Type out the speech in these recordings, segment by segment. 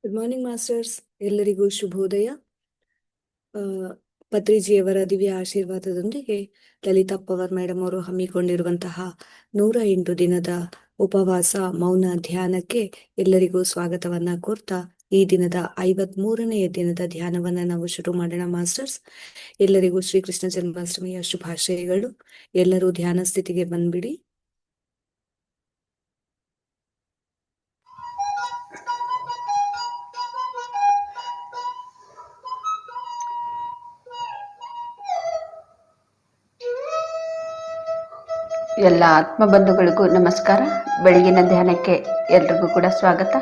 Good morning masters, ಎಲ್ಲರಿಗೂ ಶುಭೋದಯ. ಆ, ಪತ್ರಿಜಿಯವರ ದಿವ್ಯ ಆಶೀರ್ವಾದದೊಂದಿಗೆ ಲಲಿತಪ್ಪ ಅವರ್ ಮೇಡಮ್ ಅವರು ಹಮ್ಮಿಕೊಂಡಿರುವಂತಹ 108 ದಿನದ ಉಪವಾಸ ಮೌನ ಧ್ಯಾನಕ್ಕೆ ಎಲ್ಲರಿಗೂ ಸ್ವಾಗತವನ್ನ ಕೋರ್ತಾ ಈ ದಿನದ 53ನೇ ದಿನದ ಧ್ಯಾನವನ್ನ ನಾವು ಶುರು ಮಾಡೋಣ ಮಾಸ್ಟರ್ಸ್. ಎಲ್ಲರಿಗೂ ಶ್ರೀಕೃಷ್ಣ ಜನ್ಮಾಷ್ಟಮಿಯ ಶುಭಾಶಯಗಳು. ಎಲ್ಲರೂ ಧ್ಯಾನ ಸ್ಥಿತಿಗೆ ಬಂದ್ಬಿಡಿ. ಎಲ್ಲ ಆತ್ಮಬಂಧುಗಳಿಗೂ ನಮಸ್ಕಾರ. ಬೆಳಗಿನ ಧ್ಯಾನಕ್ಕೆ ಎಲ್ರಿಗೂ ಕೂಡ ಸ್ವಾಗತ.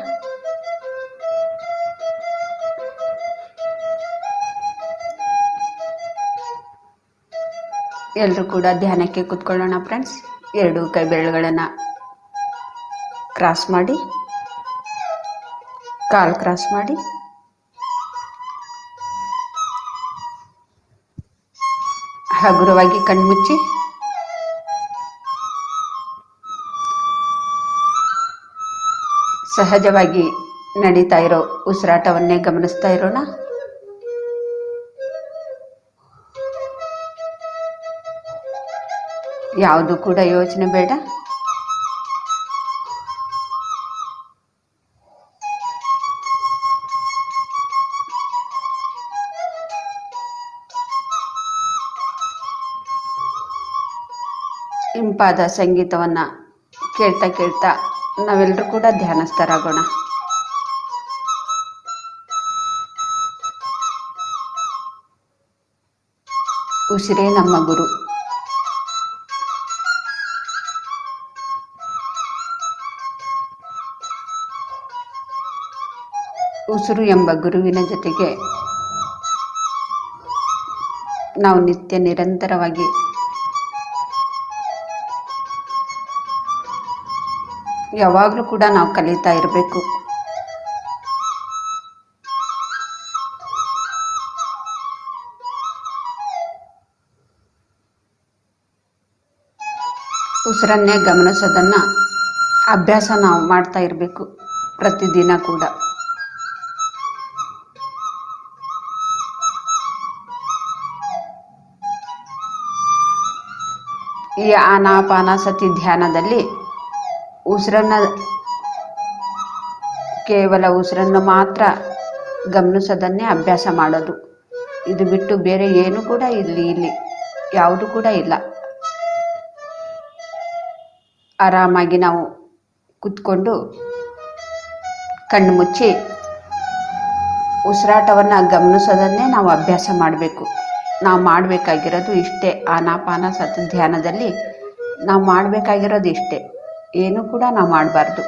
ಎಲ್ಲರೂ ಕೂಡ ಧ್ಯಾನಕ್ಕೆ ಕೂತ್ಕೊಳ್ಳೋಣ ಫ್ರೆಂಡ್ಸ್. 2 ಕೈ ಬೆರಳುಗಳನ್ನು ಕ್ರಾಸ್ ಮಾಡಿ, ಕಾಲು ಕ್ರಾಸ್ ಮಾಡಿ, ಹಗುರವಾಗಿ ಕಣ್ಮುಚ್ಚಿ ಸಹಜವಾಗಿ ನಡೀತಾ ಇರೋ ಉಸಿರಾಟವನ್ನೇ ಗಮನಿಸ್ತಾ ಇರೋಣ. ಯಾವುದು ಕೂಡ ಯೋಚನೆ ಬೇಡ. ಇಂಪಾದ ಸಂಗೀತವನ್ನ ಕೇಳ್ತಾ ಕೇಳ್ತಾ ನಾವೆಲ್ಲರೂ ಕೂಡ ಧ್ಯಾನಸ್ಥರಾಗೋಣ. ಉಸಿರೇ ನಮ್ಮ ಗುರು. ಉಸಿರು ಎಂಬ ಗುರುವಿನ ಜೊತೆಗೆ ನಾವು ನಿತ್ಯ ನಿರಂತರವಾಗಿ ಯಾವಾಗಲೂ ಕೂಡ ನಾವು ಕಲಿತಾ ಇರಬೇಕು. ಉಸಿರನ್ನೇ ಗಮನಿಸೋದನ್ನ ಅಭ್ಯಾಸ ನಾವು ಮಾಡ್ತಾ ಇರಬೇಕು ಪ್ರತಿದಿನ ಕೂಡ. ಈ ಆನಾಪಾನಸತಿ ಧ್ಯಾನದಲ್ಲಿ ಕೇವಲ ಉಸಿರನ್ನು ಮಾತ್ರ ಗಮನಿಸೋದನ್ನೇ ಅಭ್ಯಾಸ ಮಾಡೋದು. ಇದು ಬಿಟ್ಟು ಬೇರೆ ಏನು ಕೂಡ ಇಲ್ಲಿ ಯಾವುದು ಕೂಡ ಇಲ್ಲ. ಆರಾಮಾಗಿ ನಾವು ಕುತ್ಕೊಂಡು ಕಣ್ಣು ಮುಚ್ಚಿ ಉಸಿರಾಟವನ್ನು ಗಮನಿಸೋದನ್ನೇ ನಾವು ಅಭ್ಯಾಸ ಮಾಡಬೇಕು. ನಾವು ಮಾಡಬೇಕಾಗಿರೋದು ಇಷ್ಟೇ. ಆನಾಪಾನಸತಿ ಧ್ಯಾನದಲ್ಲಿ ನಾವು ಮಾಡಬೇಕಾಗಿರೋದು ಇಷ್ಟೇ, ಏನು ಕೂಡ ನಾವು ಮಾಡಬಾರ್ದು.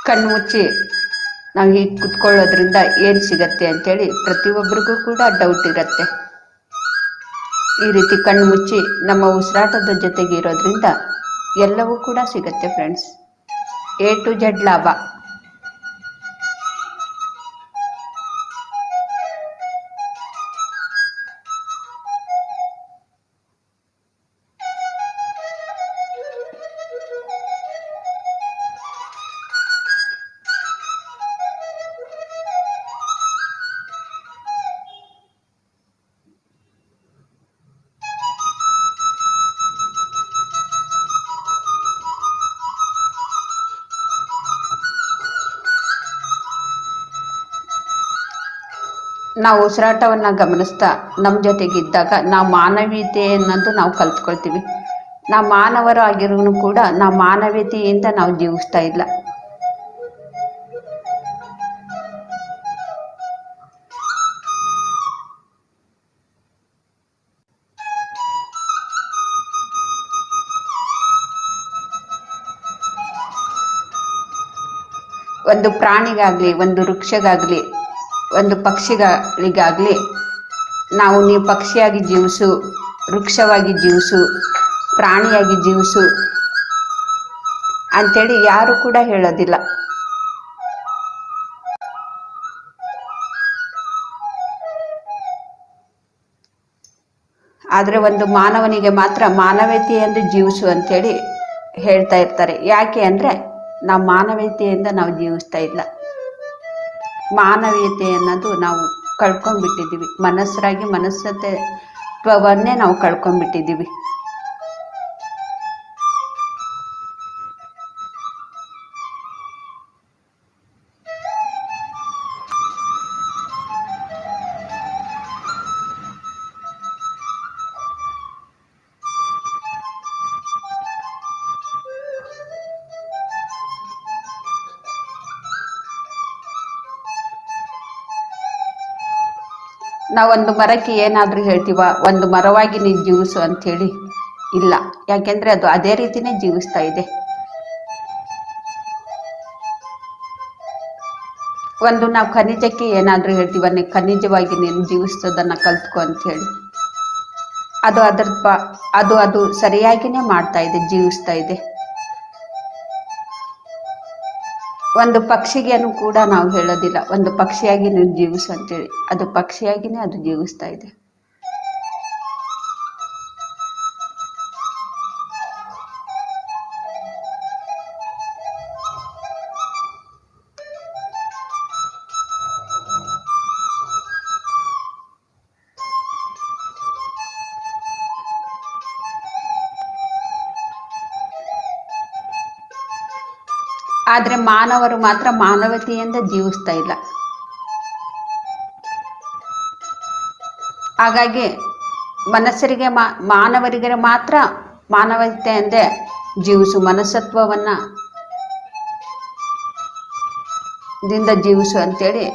ಕಣ್ಣು ಮುಚ್ಚಿ ನಾವು ಹೀಗೆ ಕುತ್ಕೊಳ್ಳೋದ್ರಿಂದ ಏನು ಸಿಗತ್ತೆ ಅಂತೇಳಿ ಪ್ರತಿಯೊಬ್ಬರಿಗೂ ಕೂಡ ಡೌಟ್ ಇರುತ್ತೆ. ಈ ರೀತಿ ಕಣ್ಣು ಮುಚ್ಚಿ ನಮ್ಮ ಉಸಿರಾಟದ ಜೊತೆಗೆ ಇರೋದ್ರಿಂದ ಎಲ್ಲವೂ ಕೂಡ ಸಿಗತ್ತೆ ಫ್ರೆಂಡ್ಸ್. A to Z ಲಾಭ. ನಾವು ಉಸಿರಾಟವನ್ನ ಗಮನಿಸ್ತಾ ನಮ್ಮ ಜೊತೆಗಿದ್ದಾಗ ನಾವು ಮಾನವೀಯತೆ ಅನ್ನೋದು ನಾವು ಕಲ್ತ್ಕೊಳ್ತೀವಿ. ನಾವು ಮಾನವರು ಆಗಿರೂ ಕೂಡ ನಾವು ಮಾನವೀಯತೆಯಿಂದ ನಾವು ಜೀವಿಸ್ತಾ ಇಲ್ಲ. ಒಂದು ಪ್ರಾಣಿಗಾಗ್ಲಿ, ಒಂದು ವೃಕ್ಷಗಾಗ್ಲಿ, ಒಂದು ಪಕ್ಷಿಗಳಿಗಾಗ್ಲಿ ನಾವು ನೀವು ಪಕ್ಷಿಯಾಗಿ ಜೀವಿಸು, ವೃಕ್ಷವಾಗಿ ಜೀವಿಸು, ಪ್ರಾಣಿಯಾಗಿ ಜೀವಿಸು ಅಂತೇಳಿ ಯಾರು ಕೂಡ ಹೇಳೋದಿಲ್ಲ. ಆದರೆ ಒಂದು ಮಾನವನಿಗೆ ಮಾತ್ರ ಮಾನವೀಯತೆಯಿಂದ ಜೀವಿಸು ಅಂತೇಳಿ ಹೇಳ್ತಾ ಇರ್ತಾರೆ. ಯಾಕೆ ಅಂದರೆ ನಾವು ಮಾನವೀಯತೆಯಿಂದ ನಾವು ಜೀವಿಸ್ತಾ ಇಲ್ಲ. ಮಾನವೀಯತೆ ಅನ್ನೋದು ನಾವು ಕಳ್ಕೊಂಡ್ಬಿಟ್ಟಿದ್ದೀವಿ. ಮನಸ್ಸರಾಗಿ ಮನಸ್ಸತ್ವವನ್ನೇ ನಾವು ಕಳ್ಕೊಂಡ್ಬಿಟ್ಟಿದ್ದೀವಿ. ನಾವೊಂದು ಮರಕ್ಕೆ ಏನಾದರೂ ಹೇಳ್ತೀವ, ಒಂದು ಮರವಾಗಿ ನೀನು ಜೀವಿಸು ಅಂಥೇಳಿ ಇಲ್ಲ. ಯಾಕೆಂದರೆ ಅದು ಅದೇ ರೀತಿನೇ ಜೀವಿಸ್ತಾ ಇದೆ. ಒಂದು ನಾವು ಖನಿಜಕ್ಕೆ ಏನಾದರೂ ಹೇಳ್ತೀವ, ನೀವು ಖನಿಜವಾಗಿ ನೀನು ಜೀವಿಸೋದನ್ನು ಕಲ್ತ್ಕೊ ಅಂಥೇಳಿ, ಅದು ಸರಿಯಾಗಿನೇ ಮಾಡ್ತಾ ಇದೆ, ಜೀವಿಸ್ತಾ ಇದೆ. ಒಂದು ಪಕ್ಷಿಗೇನು ಕೂಡ ನಾವು ಹೇಳೋದಿಲ್ಲ ಒಂದು ಪಕ್ಷಿಯಾಗಿ ನೀವು ಜೀವಿಸು ಅಂತೇಳಿ. ಅದು ಪಕ್ಷಿಯಾಗಿನೇ ಅದು ಜೀವಿಸ್ತಾ ಇದೆ. ಆದರೆ ಮಾನವರು ಮಾತ್ರ ಮಾನವತೆಯಿಂದ ಜೀವಿಸ್ತಾ ಇಲ್ಲ. ಹಾಗಾಗಿ ಮಾನವರಿಗೆ ಮಾತ್ರ ಮಾನವತೆಯಿಂದ ಜೀವಿಸು, ಮನಸತ್ವವನ್ನ ದಿಂದ ಜೀವಿಸು ಅಂತೇಳಿ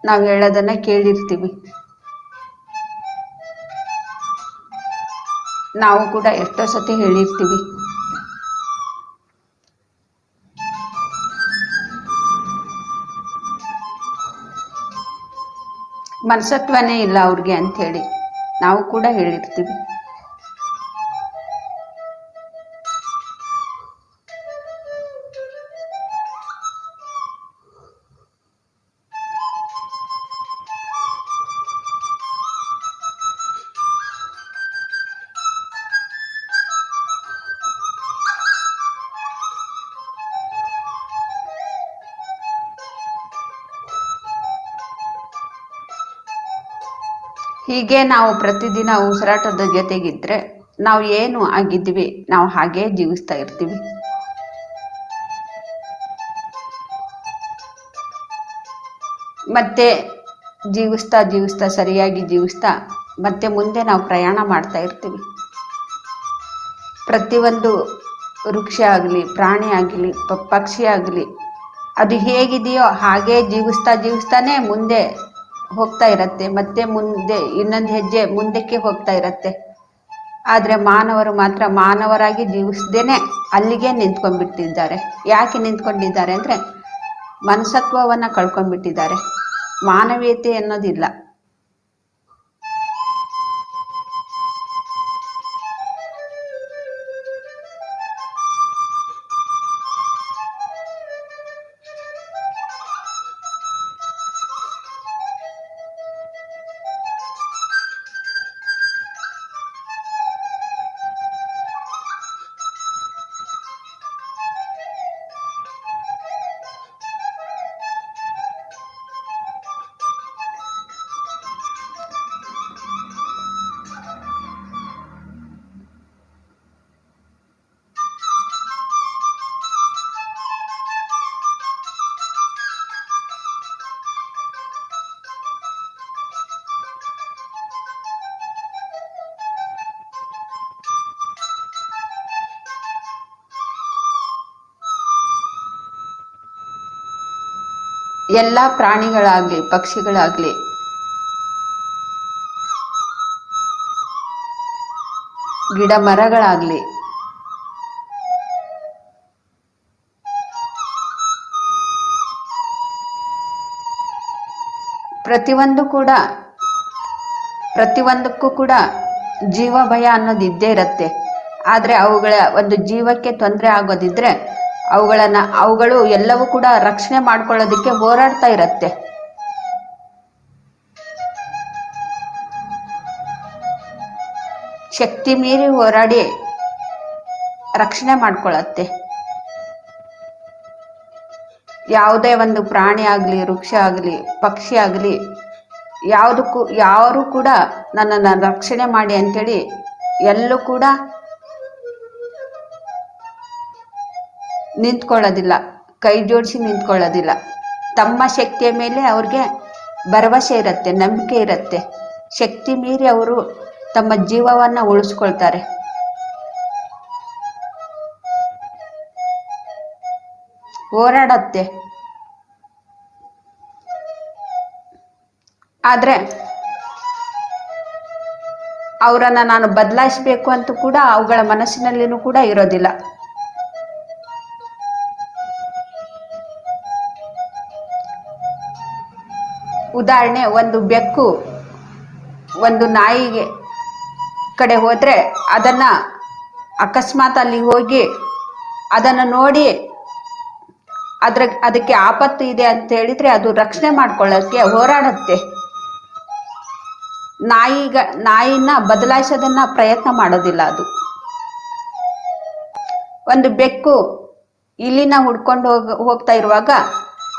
ನಾವು ಹೇಳೋದನ್ನ ಕೇಳಿರ್ತೀವಿ. ನಾವು ಕೂಡ ಎಷ್ಟೋ ಸತಿ ಹೇಳಿರ್ತೀವಿ. ಮನಸತ್ವನೇ ಇಲ್ಲ ಅವ್ರಿಗೆ ಅಂಥೇಳಿ ನಾವು ಕೂಡ ಹೇಳಿರ್ತೀವಿ. ಹೀಗೆ ನಾವು ಪ್ರತಿದಿನ ಉಸಿರಾಟದ ಜೊತೆಗಿದ್ರೆ ನಾವು ಏನು ಆಗಿದ್ವಿ ನಾವು ಹಾಗೇ ಜೀವಿಸ್ತಾ ಇರ್ತೀವಿ. ಮತ್ತೆ ಜೀವಿಸ್ತಾ ಸರಿಯಾಗಿ ಜೀವಿಸ್ತಾ ಮತ್ತೆ ಮುಂದೆ ನಾವು ಪ್ರಯಾಣ ಮಾಡ್ತಾ ಇರ್ತೀವಿ. ಪ್ರತಿಯೊಂದು ವೃಕ್ಷ ಆಗಲಿ, ಪ್ರಾಣಿ ಆಗಲಿ, ಪಕ್ಷಿ ಆಗಲಿ, ಅದು ಹೇಗಿದೆಯೋ ಹಾಗೇ ಜೀವಿಸ್ತಾನೆ ಮುಂದೆ ಹೋಗ್ತಾ ಇರತ್ತೆ. ಮತ್ತೆ ಮುಂದೆ ಇನ್ನೊಂದು ಹೆಜ್ಜೆ ಮುಂದಕ್ಕೆ ಹೋಗ್ತಾ ಇರತ್ತೆ. ಆದರೆ ಮಾನವರು ಮಾತ್ರ ಮಾನವರಾಗಿ ಜೀವಿಸ್ದೇನೆ ಅಲ್ಲಿಗೆ ನಿಂತ್ಕೊಂಡ್ಬಿಟ್ಟಿದ್ದಾರೆ. ಯಾಕೆ ನಿಂತ್ಕೊಂಡಿದ್ದಾರೆ ಅಂದರೆ ಮನಸತ್ವವನ್ನು ಕಳ್ಕೊಂಡ್ಬಿಟ್ಟಿದ್ದಾರೆ. ಮಾನವೀಯತೆ ಅನ್ನೋದಿಲ್ಲ. ಎಲ್ಲ ಪ್ರಾಣಿಗಳಾಗ್ಲಿ ಪಕ್ಷಿಗಳಾಗ್ಲಿ ಗಿಡ ಮರಗಳಾಗ್ಲಿ ಪ್ರತಿಯೊಂದಕ್ಕೂ ಕೂಡ ಜೀವ ಭಯ ಅನ್ನೋದು ಇದ್ದೇ ಇರತ್ತೆ. ಆದರೆ ಅವುಗಳ ಒಂದು ಜೀವಕ್ಕೆ ತೊಂದರೆ ಆಗೋದಿದ್ರೆ ಅವುಗಳು ಎಲ್ಲವೂ ಕೂಡ ರಕ್ಷಣೆ ಮಾಡ್ಕೊಳ್ಳೋದಕ್ಕೆ ಹೋರಾಡ್ತಾ ಇರತ್ತೆ. ಶಕ್ತಿ ಮೀರಿ ಹೋರಾಡಿ ರಕ್ಷಣೆ ಮಾಡ್ಕೊಳ್ಳತ್ತೆ. ಯಾವುದೇ ಒಂದು ಪ್ರಾಣಿ ಆಗಲಿ, ವೃಕ್ಷ ಆಗಲಿ, ಪಕ್ಷಿ ಆಗಲಿ, ಯಾರು ಕೂಡ ನನ್ನನ್ನು ರಕ್ಷಣೆ ಮಾಡಿ ಅಂತೇಳಿ ಎಲ್ಲೂ ಕೂಡ ನಿಂತ್ಕೊಳ್ಳೋದಿಲ್ಲ, ಕೈ ಜೋಡಿಸಿ ನಿಂತ್ಕೊಳ್ಳೋದಿಲ್ಲ. ತಮ್ಮ ಶಕ್ತಿಯ ಮೇಲೆ ಅವ್ರಿಗೆ ಭರವಸೆ ಇರುತ್ತೆ, ನಂಬಿಕೆ ಇರುತ್ತೆ. ಶಕ್ತಿ ಮೀರಿ ಅವರು ತಮ್ಮ ಜೀವವನ್ನ ಉಳಿಸ್ಕೊಳ್ತಾರೆ. ಹೋರಾಡತ್ತೆ. ಆದ್ರೆ ಅವರನ್ನ ನಾನು ಬದಲಾಯಿಸಬೇಕು ಅಂತ ಕೂಡ ಅವುಗಳ ಮನಸ್ಸಿನಲ್ಲಿನೂ ಕೂಡ ಇರೋದಿಲ್ಲ. ಉದಾಹರಣೆ, ಒಂದು ಬೆಕ್ಕು ಒಂದು ನಾಯಿಗೆ ಕಡೆ ಹೋದ್ರೆ ಅದನ್ನ ಅಕಸ್ಮಾತ್ ಅಲ್ಲಿ ಹೋಗಿ ಅದನ್ನು ನೋಡಿ ಅದಕ್ಕೆ ಆಪತ್ತು ಇದೆ ಅಂತ ಹೇಳಿದ್ರೆ ಅದು ರಕ್ಷಣೆ ಮಾಡ್ಕೊಳ್ಳೋಕ್ಕೆ ಹೋರಾಡುತ್ತೆ. ನಾಯಿನ ಬದಲಾಯಿಸೋದನ್ನ ಪ್ರಯತ್ನ ಮಾಡೋದಿಲ್ಲ ಅದು. ಒಂದು ಬೆಕ್ಕು ಇಲಿನ ಹುಡ್ಕೊಂಡು ಹೋಗ್ತಾ ಇರುವಾಗ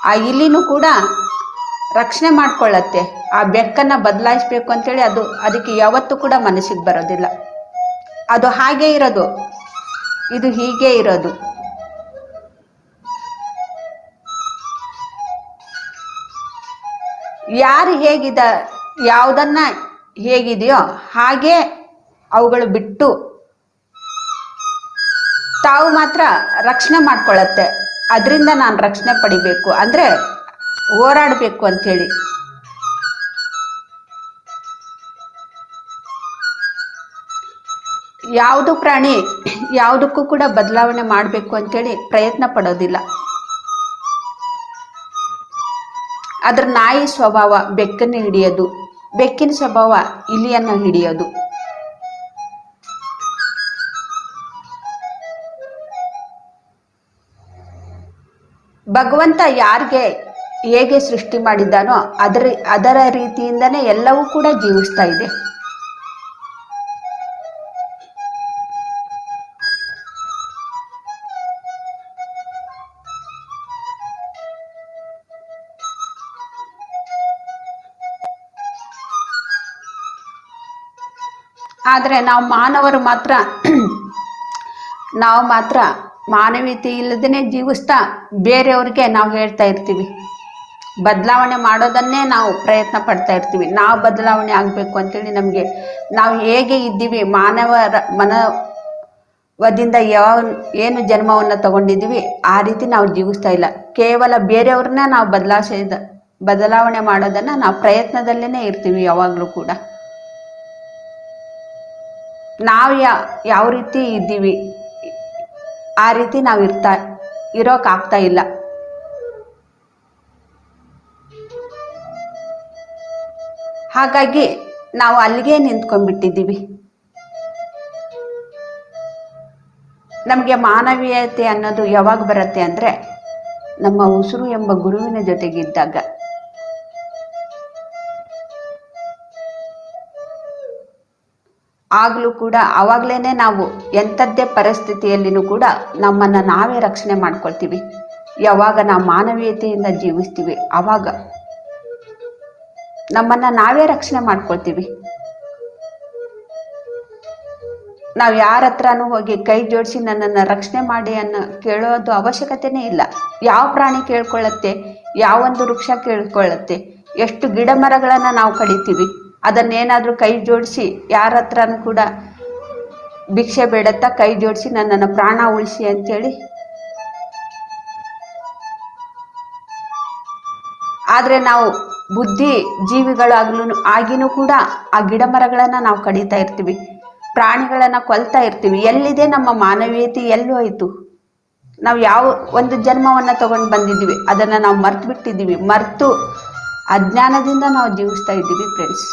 ಆ ಇಲಿನೂ ಕೂಡ ರಕ್ಷಣೆ ಮಾಡ್ಕೊಳ್ಳತ್ತೆ. ಆ ಬೆಕ್ಕನ್ನ ಬದಲಾಯಿಸ್ಬೇಕು ಅಂತೇಳಿ ಅದಕ್ಕೆ ಯಾವತ್ತೂ ಕೂಡ ಮನಸ್ಸಿಗೆ ಬರೋದಿಲ್ಲ. ಅದು ಹಾಗೆ ಇರೋದು, ಇದು ಹೀಗೆ ಇರೋದು. ಯಾರು ಯಾವುದನ್ನ ಹೇಗಿದೆಯೋ ಹಾಗೆ ಅವುಗಳು ಬಿಟ್ಟು ತಾವು ಮಾತ್ರ ರಕ್ಷಣೆ ಮಾಡ್ಕೊಳ್ಳತ್ತೆ. ಅದರಿಂದ ನಾನು ರಕ್ಷಣೆ ಪಡಿಬೇಕು ಅಂದ್ರೆ ಹೋರಾಡಬೇಕು ಅಂಥೇಳಿ. ಯಾವುದು ಪ್ರಾಣಿ ಯಾವುದಕ್ಕೂ ಕೂಡ ಬದಲಾವಣೆ ಮಾಡಬೇಕು ಅಂತೇಳಿ ಪ್ರಯತ್ನ ಪಡೋದಿಲ್ಲ. ಅದ್ರ ನಾಯಿ ಸ್ವಭಾವ ಬೆಕ್ಕನ್ನು ಹಿಡಿಯೋದು, ಬೆಕ್ಕಿನ ಸ್ವಭಾವ ಇಲಿಯನ್ನು ಹಿಡಿಯೋದು. ಭಗವಂತ ಯಾರಿಗೆ ಹೇಗೆ ಸೃಷ್ಟಿ ಮಾಡಿದ್ದಾನೋ ಅದರ ರೀತಿಯಿಂದನೇ ಎಲ್ಲವೂ ಕೂಡ ಜೀವಿಸ್ತಾ ಇದೆ. ಆದರೆ ನಾವು ಮಾನವರು ಮಾತ್ರ ಮಾನವೀಯತೆ ಇಲ್ಲದೇ ಜೀವಿಸ್ತಾ ಬೇರೆಯವ್ರಿಗೆ ನಾವು ಹೇಳ್ತಾ ಇರ್ತೀವಿ, ಬದಲಾವಣೆ ಮಾಡೋದನ್ನೇ ನಾವು ಪ್ರಯತ್ನ ಪಡ್ತಾ ಇರ್ತೀವಿ. ನಾವು ಬದಲಾವಣೆ ಆಗಬೇಕು ಅಂತೇಳಿ ನಾವು ಹೇಗೆ ಇದ್ದೀವಿ, ಮನವದಿಂದ ಏನು ಜನ್ಮವನ್ನು ತಗೊಂಡಿದ್ದೀವಿ ಆ ರೀತಿ ನಾವು ಜೀವಿಸ್ತಾ ಇಲ್ಲ. ಕೇವಲ ಬೇರೆಯವ್ರನ್ನ ನಾವು ಬದಲಾವಣೆ ಮಾಡೋದನ್ನ ನಾವು ಪ್ರಯತ್ನದಲ್ಲೇ ಇರ್ತೀವಿ ಯಾವಾಗಲೂ ಕೂಡ. ನಾವು ಯಾವ ರೀತಿ ಇದ್ದೀವಿ ಆ ರೀತಿ ನಾವು ಇರೋಕ್ಕಾಗ್ತಾ ಇಲ್ಲ. ಹಾಗಾಗಿ ನಾವು ಅಲ್ಲಿಗೆ ನಿಂತ್ಕೊಂಡ್ಬಿಟ್ಟಿದ್ದೀವಿ. ನಮಗೆ ಮಾನವೀಯತೆ ಅನ್ನೋದು ಯಾವಾಗ ಬರುತ್ತೆ ಅಂದ್ರೆ ನಮ್ಮ ಉಸಿರು ಎಂಬ ಗುರುವಿನ ಜೊತೆಗಿದ್ದಾಗ. ಆಗ್ಲೂ ಕೂಡ ಅವಾಗ್ಲೇನೆ ನಾವು ಎಂಥದ್ದೇ ಪರಿಸ್ಥಿತಿಯಲ್ಲಿನೂ ಕೂಡ ನಮ್ಮನ್ನ ನಾವೇ ರಕ್ಷಣೆ ಮಾಡ್ಕೊಳ್ತೀವಿ. ಯಾವಾಗ ನಾವು ಮಾನವೀಯತೆಯಿಂದ ಜೀವಿಸ್ತೀವಿ ಆವಾಗ ನಮ್ಮನ್ನ ನಾವೇ ರಕ್ಷಣೆ ಮಾಡ್ಕೊಳ್ತೀವಿ. ನಾವು ಯಾರ ಹತ್ರನೂ ಹೋಗಿ ಕೈ ಜೋಡಿಸಿ ನನ್ನನ್ನು ರಕ್ಷಣೆ ಮಾಡಿ ಕೇಳೋದು ಅವಶ್ಯಕತೆನೇ ಇಲ್ಲ. ಯಾವ ಪ್ರಾಣಿ ಕೇಳ್ಕೊಳ್ಳುತ್ತೆ, ಯಾವೊಂದು ವೃಕ್ಷ ಕೇಳ್ಕೊಳ್ಳುತ್ತೆ. ಎಷ್ಟು ಗಿಡ ಮರಗಳನ್ನ ನಾವು ಕಡಿತೀವಿ, ಅದನ್ನೇನಾದ್ರೂ ಕೈ ಜೋಡಿಸಿ ಯಾರ ಹತ್ರನೂ ಕೂಡ ಭಿಕ್ಷೆ ಬೇಡತ್ತ ಕೈ ಜೋಡಿಸಿ ನನ್ನನ್ನು ಪ್ರಾಣ ಉಳಿಸಿ ಅಂತೇಳಿ ಆದರೆ ನಾವು ಬುದ್ಧಿ ಜೀವಿಗಳಾಗ್ಲೂ ಆಗಿನೂ ಕೂಡ ಆ ಗಿಡ ಮರಗಳನ್ನು ನಾವು ಕಡಿತಾ ಇರ್ತೀವಿ, ಪ್ರಾಣಿಗಳನ್ನು ಕೊಲ್ತಾ ಇರ್ತೀವಿ. ಎಲ್ಲಿದೆ ನಮ್ಮ ಮಾನವೀಯತೆ? ಎಲ್ಲಿ ಹೋಯ್ತು? ನಾವು ಯಾವ ಒಂದು ಜನ್ಮವನ್ನು ತಗೊಂಡು ಬಂದಿದ್ದೀವಿ, ಅದನ್ನು ನಾವು ಮರ್ತು ಬಿಟ್ಟಿದ್ದೀವಿ. ಮರ್ತು ಅಜ್ಞಾನದಿಂದ ನಾವು ಜೀವಿಸ್ತಾ ಇದ್ದೀವಿ ಫ್ರೆಂಡ್ಸ್.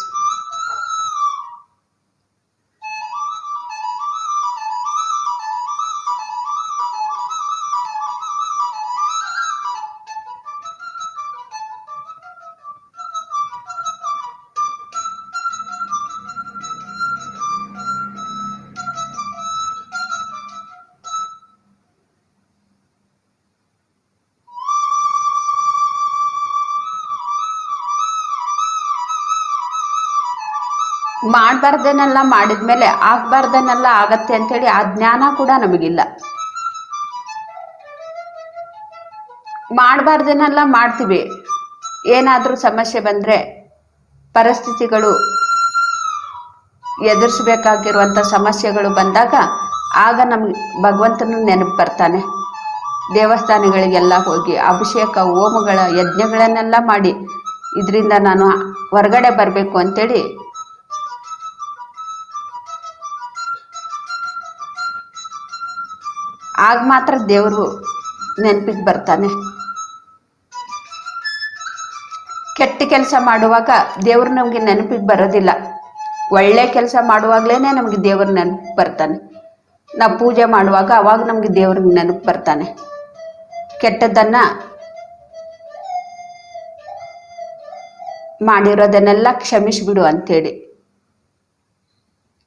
ಮಾಡಬಾರ್ದನ್ನೆಲ್ಲ ಮಾಡಿದ್ಮೇಲೆ ಆಗ್ಬಾರ್ದನ್ನೆಲ್ಲ ಆಗತ್ತೆ ಅಂತೇಳಿ ಆ ಜ್ಞಾನ ಕೂಡ ನಮಗಿಲ್ಲ. ಮಾಡಬಾರ್ದನ್ನೆಲ್ಲ ಮಾಡ್ತೀವಿ. ಏನಾದರೂ ಸಮಸ್ಯೆ ಬಂದರೆ, ಪರಿಸ್ಥಿತಿಗಳು ಎದುರಿಸಬೇಕಾಗಿರುವಂಥ ಸಮಸ್ಯೆಗಳು ಬಂದಾಗ ಆಗ ನಮ್ಗೆ ಭಗವಂತನ ನೆನಪು ಬರ್ತಾನೆ. ದೇವಸ್ಥಾನಗಳಿಗೆಲ್ಲ ಹೋಗಿ ಅಭಿಷೇಕ ಹೋಮಗಳ ಯಜ್ಞಗಳನ್ನೆಲ್ಲ ಮಾಡಿ ಇದರಿಂದ ನಾನು ಹೊರಗಡೆ ಬರಬೇಕು ಅಂತೇಳಿ ಆಗ ಮಾತ್ರ ದೇವರು ನೆನಪಿಗೆ ಬರ್ತಾನೆ. ಕೆಟ್ಟ ಕೆಲಸ ಮಾಡುವಾಗ ದೇವರು ನಮಗೆ ನೆನಪಿಗೆ ಬರೋದಿಲ್ಲ. ಒಳ್ಳೆ ಕೆಲಸ ಮಾಡುವಾಗಲೇ ನಮಗೆ ದೇವ್ರ ನೆನಪು ಬರ್ತಾನೆ. ನಾವು ಪೂಜೆ ಮಾಡುವಾಗ ಅವಾಗ ನಮಗೆ ದೇವ್ರ ನೆನಪು ಬರ್ತಾನೆ. ಕೆಟ್ಟದ್ದನ್ನು ಮಾಡಿರೋದನ್ನೆಲ್ಲ ಕ್ಷಮಿಸಿಬಿಡು ಅಂತೇಳಿ.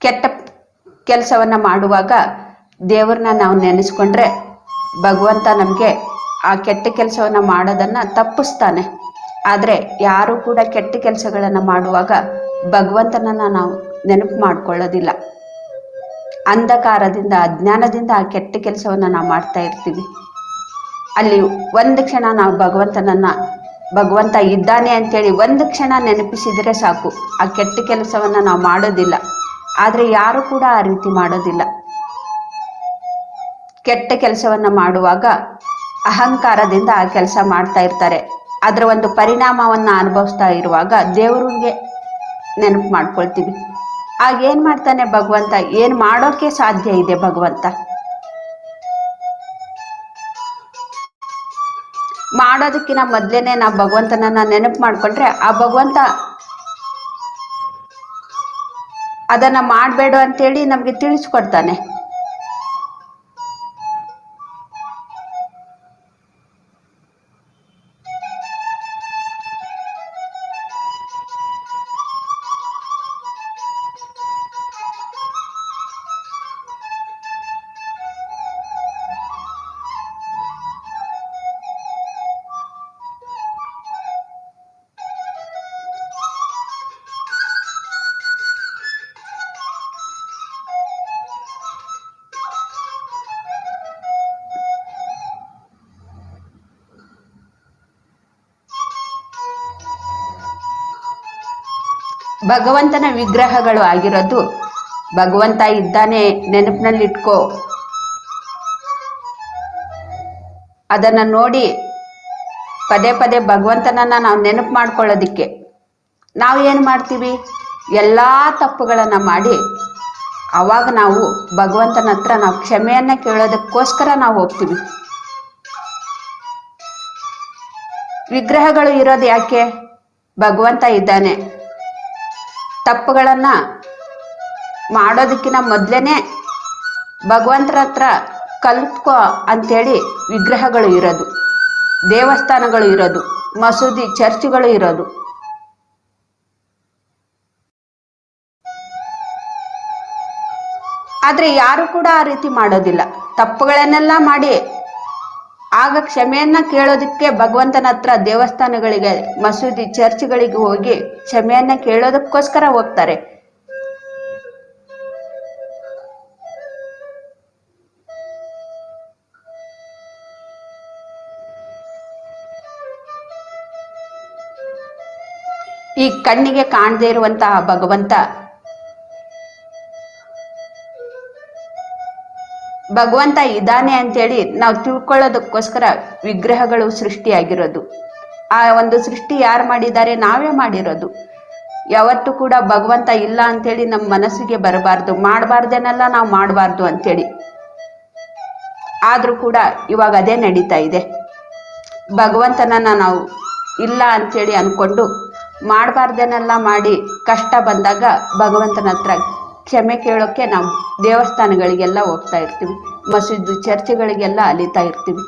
ಕೆಟ್ಟ ಕೆಲಸವನ್ನು ಮಾಡುವಾಗ ದೇವ್ರನ್ನ ನಾವು ನೆನೆಸ್ಕೊಂಡ್ರೆ ಭಗವಂತ ನಮಗೆ ಆ ಕೆಟ್ಟ ಕೆಲಸವನ್ನು ಮಾಡೋದನ್ನು ತಪ್ಪಿಸ್ತಾನೆ. ಆದರೆ ಯಾರೂ ಕೂಡ ಕೆಟ್ಟ ಕೆಲಸಗಳನ್ನು ಮಾಡುವಾಗ ಭಗವಂತನನ್ನು ನಾವು ನೆನಪು ಮಾಡ್ಕೊಳ್ಳೋದಿಲ್ಲ. ಅಂಧಕಾರದಿಂದ ಅಜ್ಞಾನದಿಂದ ಆ ಕೆಟ್ಟ ಕೆಲಸವನ್ನು ನಾವು ಮಾಡ್ತಾ ಇರ್ತೀವಿ. ಅಲ್ಲಿ ಒಂದು ಕ್ಷಣ ನಾವು ಭಗವಂತ ಇದ್ದಾನೆ ಅಂತೇಳಿ ಒಂದು ಕ್ಷಣ ನೆನಪಿಸಿದರೆ ಸಾಕು, ಆ ಕೆಟ್ಟ ಕೆಲಸವನ್ನು ನಾವು ಮಾಡೋದಿಲ್ಲ. ಆದರೆ ಯಾರು ಕೂಡ ಆ ರೀತಿ ಮಾಡೋದಿಲ್ಲ. ಕೆಟ್ಟ ಕೆಲಸವನ್ನು ಮಾಡುವಾಗ ಅಹಂಕಾರದಿಂದ ಆ ಕೆಲಸ ಮಾಡ್ತಾ ಇರ್ತಾರೆ. ಅದರ ಒಂದು ಪರಿಣಾಮವನ್ನು ಅನುಭವಿಸ್ತಾ ಇರುವಾಗ ದೇವರಿಗೆ ನೆನಪು ಮಾಡ್ಕೊಳ್ತೀವಿ. ಆಗ ಏನು ಮಾಡ್ತಾನೆ ಭಗವಂತ? ಏನು ಮಾಡೋಕ್ಕೆ ಸಾಧ್ಯ ಇದೆ ಭಗವಂತ? ಮಾಡೋದಕ್ಕಿಂತ ಮೊದಲೇನೆ ನಾವು ಭಗವಂತನನ್ನ ನೆನಪು ಮಾಡ್ಕೊಂಡ್ರೆ ಆ ಭಗವಂತ ಅದನ್ನು ಮಾಡಬೇಡ ಅಂತೇಳಿ ನಮಗೆ ತಿಳಿಸ್ಕೊಡ್ತಾನೆ. ಭಗವಂತನ ವಿಗ್ರಹಗಳು ಆಗಿರೋದು, ಭಗವಂತ ಇದ್ದಾನೆ ನೆನಪಿನಲ್ಲಿಟ್ಕೋ, ಅದನ್ನು ನೋಡಿ ಪದೇ ಪದೇ ಭಗವಂತನನ್ನ ನಾವು ನೆನಪು ಮಾಡ್ಕೊಳ್ಳೋದಿಕ್ಕೆ ನಾವು ಏನು ಮಾಡ್ತೀವಿ? ಎಲ್ಲ ತಪ್ಪುಗಳನ್ನು ಮಾಡಿ ಆವಾಗ ನಾವು ಭಗವಂತನ ಹತ್ರ ನಾವು ಕ್ಷಮೆಯನ್ನು ಕೇಳೋದಕ್ಕೋಸ್ಕರ ನಾವು ಹೋಗ್ತೀವಿ. ವಿಗ್ರಹಗಳು ಇರೋದು ಯಾಕೆ? ಭಗವಂತ ಇದ್ದಾನೆ, ತಪ್ಪುಗಳನ್ನು ಮಾಡೋದಕ್ಕಿಂತ ಮೊದಲೇನೆ ಭಗವಂತರ ಹತ್ರ ಕಲ್ತ್ಕೋ ಅಂಥೇಳಿ ವಿಗ್ರಹಗಳು ಇರೋದು, ದೇವಸ್ಥಾನಗಳು ಇರೋದು, ಮಸೂದಿ ಚರ್ಚ್ಗಳು ಇರೋದು. ಆದರೆ ಯಾರು ಕೂಡ ಆ ರೀತಿ ಮಾಡೋದಿಲ್ಲ. ತಪ್ಪುಗಳನ್ನೆಲ್ಲ ಮಾಡಿ ಆಗ ಕ್ಷಮೆಯನ್ನ ಕೇಳೋದಕ್ಕೆ ಭಗವಂತನ ಹತ್ರ ದೇವಸ್ಥಾನಗಳಿಗೆ, ಮಸೂದಿ ಚರ್ಚ್ಗಳಿಗೆ ಹೋಗಿ ಕ್ಷಮೆಯನ್ನ ಕೇಳೋದಕ್ಕೋಸ್ಕರ ಹೋಗ್ತಾರೆ. ಈ ಕಣ್ಣಿಗೆ ಕಾಣದೇ ಇರುವಂತಹ ಭಗವಂತ ಇದ್ದಾನೆ ಅಂತೇಳಿ ನಾವು ತಿಳ್ಕೊಳ್ಳೋದಕ್ಕೋಸ್ಕರ ವಿಗ್ರಹಗಳು ಸೃಷ್ಟಿಯಾಗಿರೋದು. ಆ ಒಂದು ಸೃಷ್ಟಿ ಯಾರು ಮಾಡಿದ್ದಾರೆ? ನಾವೇ ಮಾಡಿರೋದು. ಯಾವತ್ತೂ ಕೂಡ ಭಗವಂತ ಇಲ್ಲ ಅಂತೇಳಿ ನಮ್ಮ ಮನಸ್ಸಿಗೆ ಬರಬಾರ್ದು, ಮಾಡಬಾರ್ದೇನೆಲ್ಲ ನಾವು ಮಾಡಬಾರ್ದು ಅಂತೇಳಿ. ಆದರೂ ಕೂಡ ಇವಾಗ ಅದೇ ನಡೀತಾ ಇದೆ. ಭಗವಂತನನ್ನ ನಾವು ಇಲ್ಲ ಅಂತೇಳಿ ಅನ್ಕೊಂಡು ಮಾಡಬಾರ್ದೇನೆಲ್ಲ ಮಾಡಿ ಕಷ್ಟ ಬಂದಾಗ ಭಗವಂತನ ಹತ್ರ ಕ್ಷಮೆ ಕೇಳೋಕ್ಕೆ ನಾವು ದೇವಸ್ಥಾನಗಳಿಗೆಲ್ಲ ಹೋಗ್ತಾ ಇರ್ತೀವಿ, ಮಸೀದು ಚರ್ಚ್ಗಳಿಗೆಲ್ಲ ಅಲಿತಾ ಇರ್ತೀವಿ.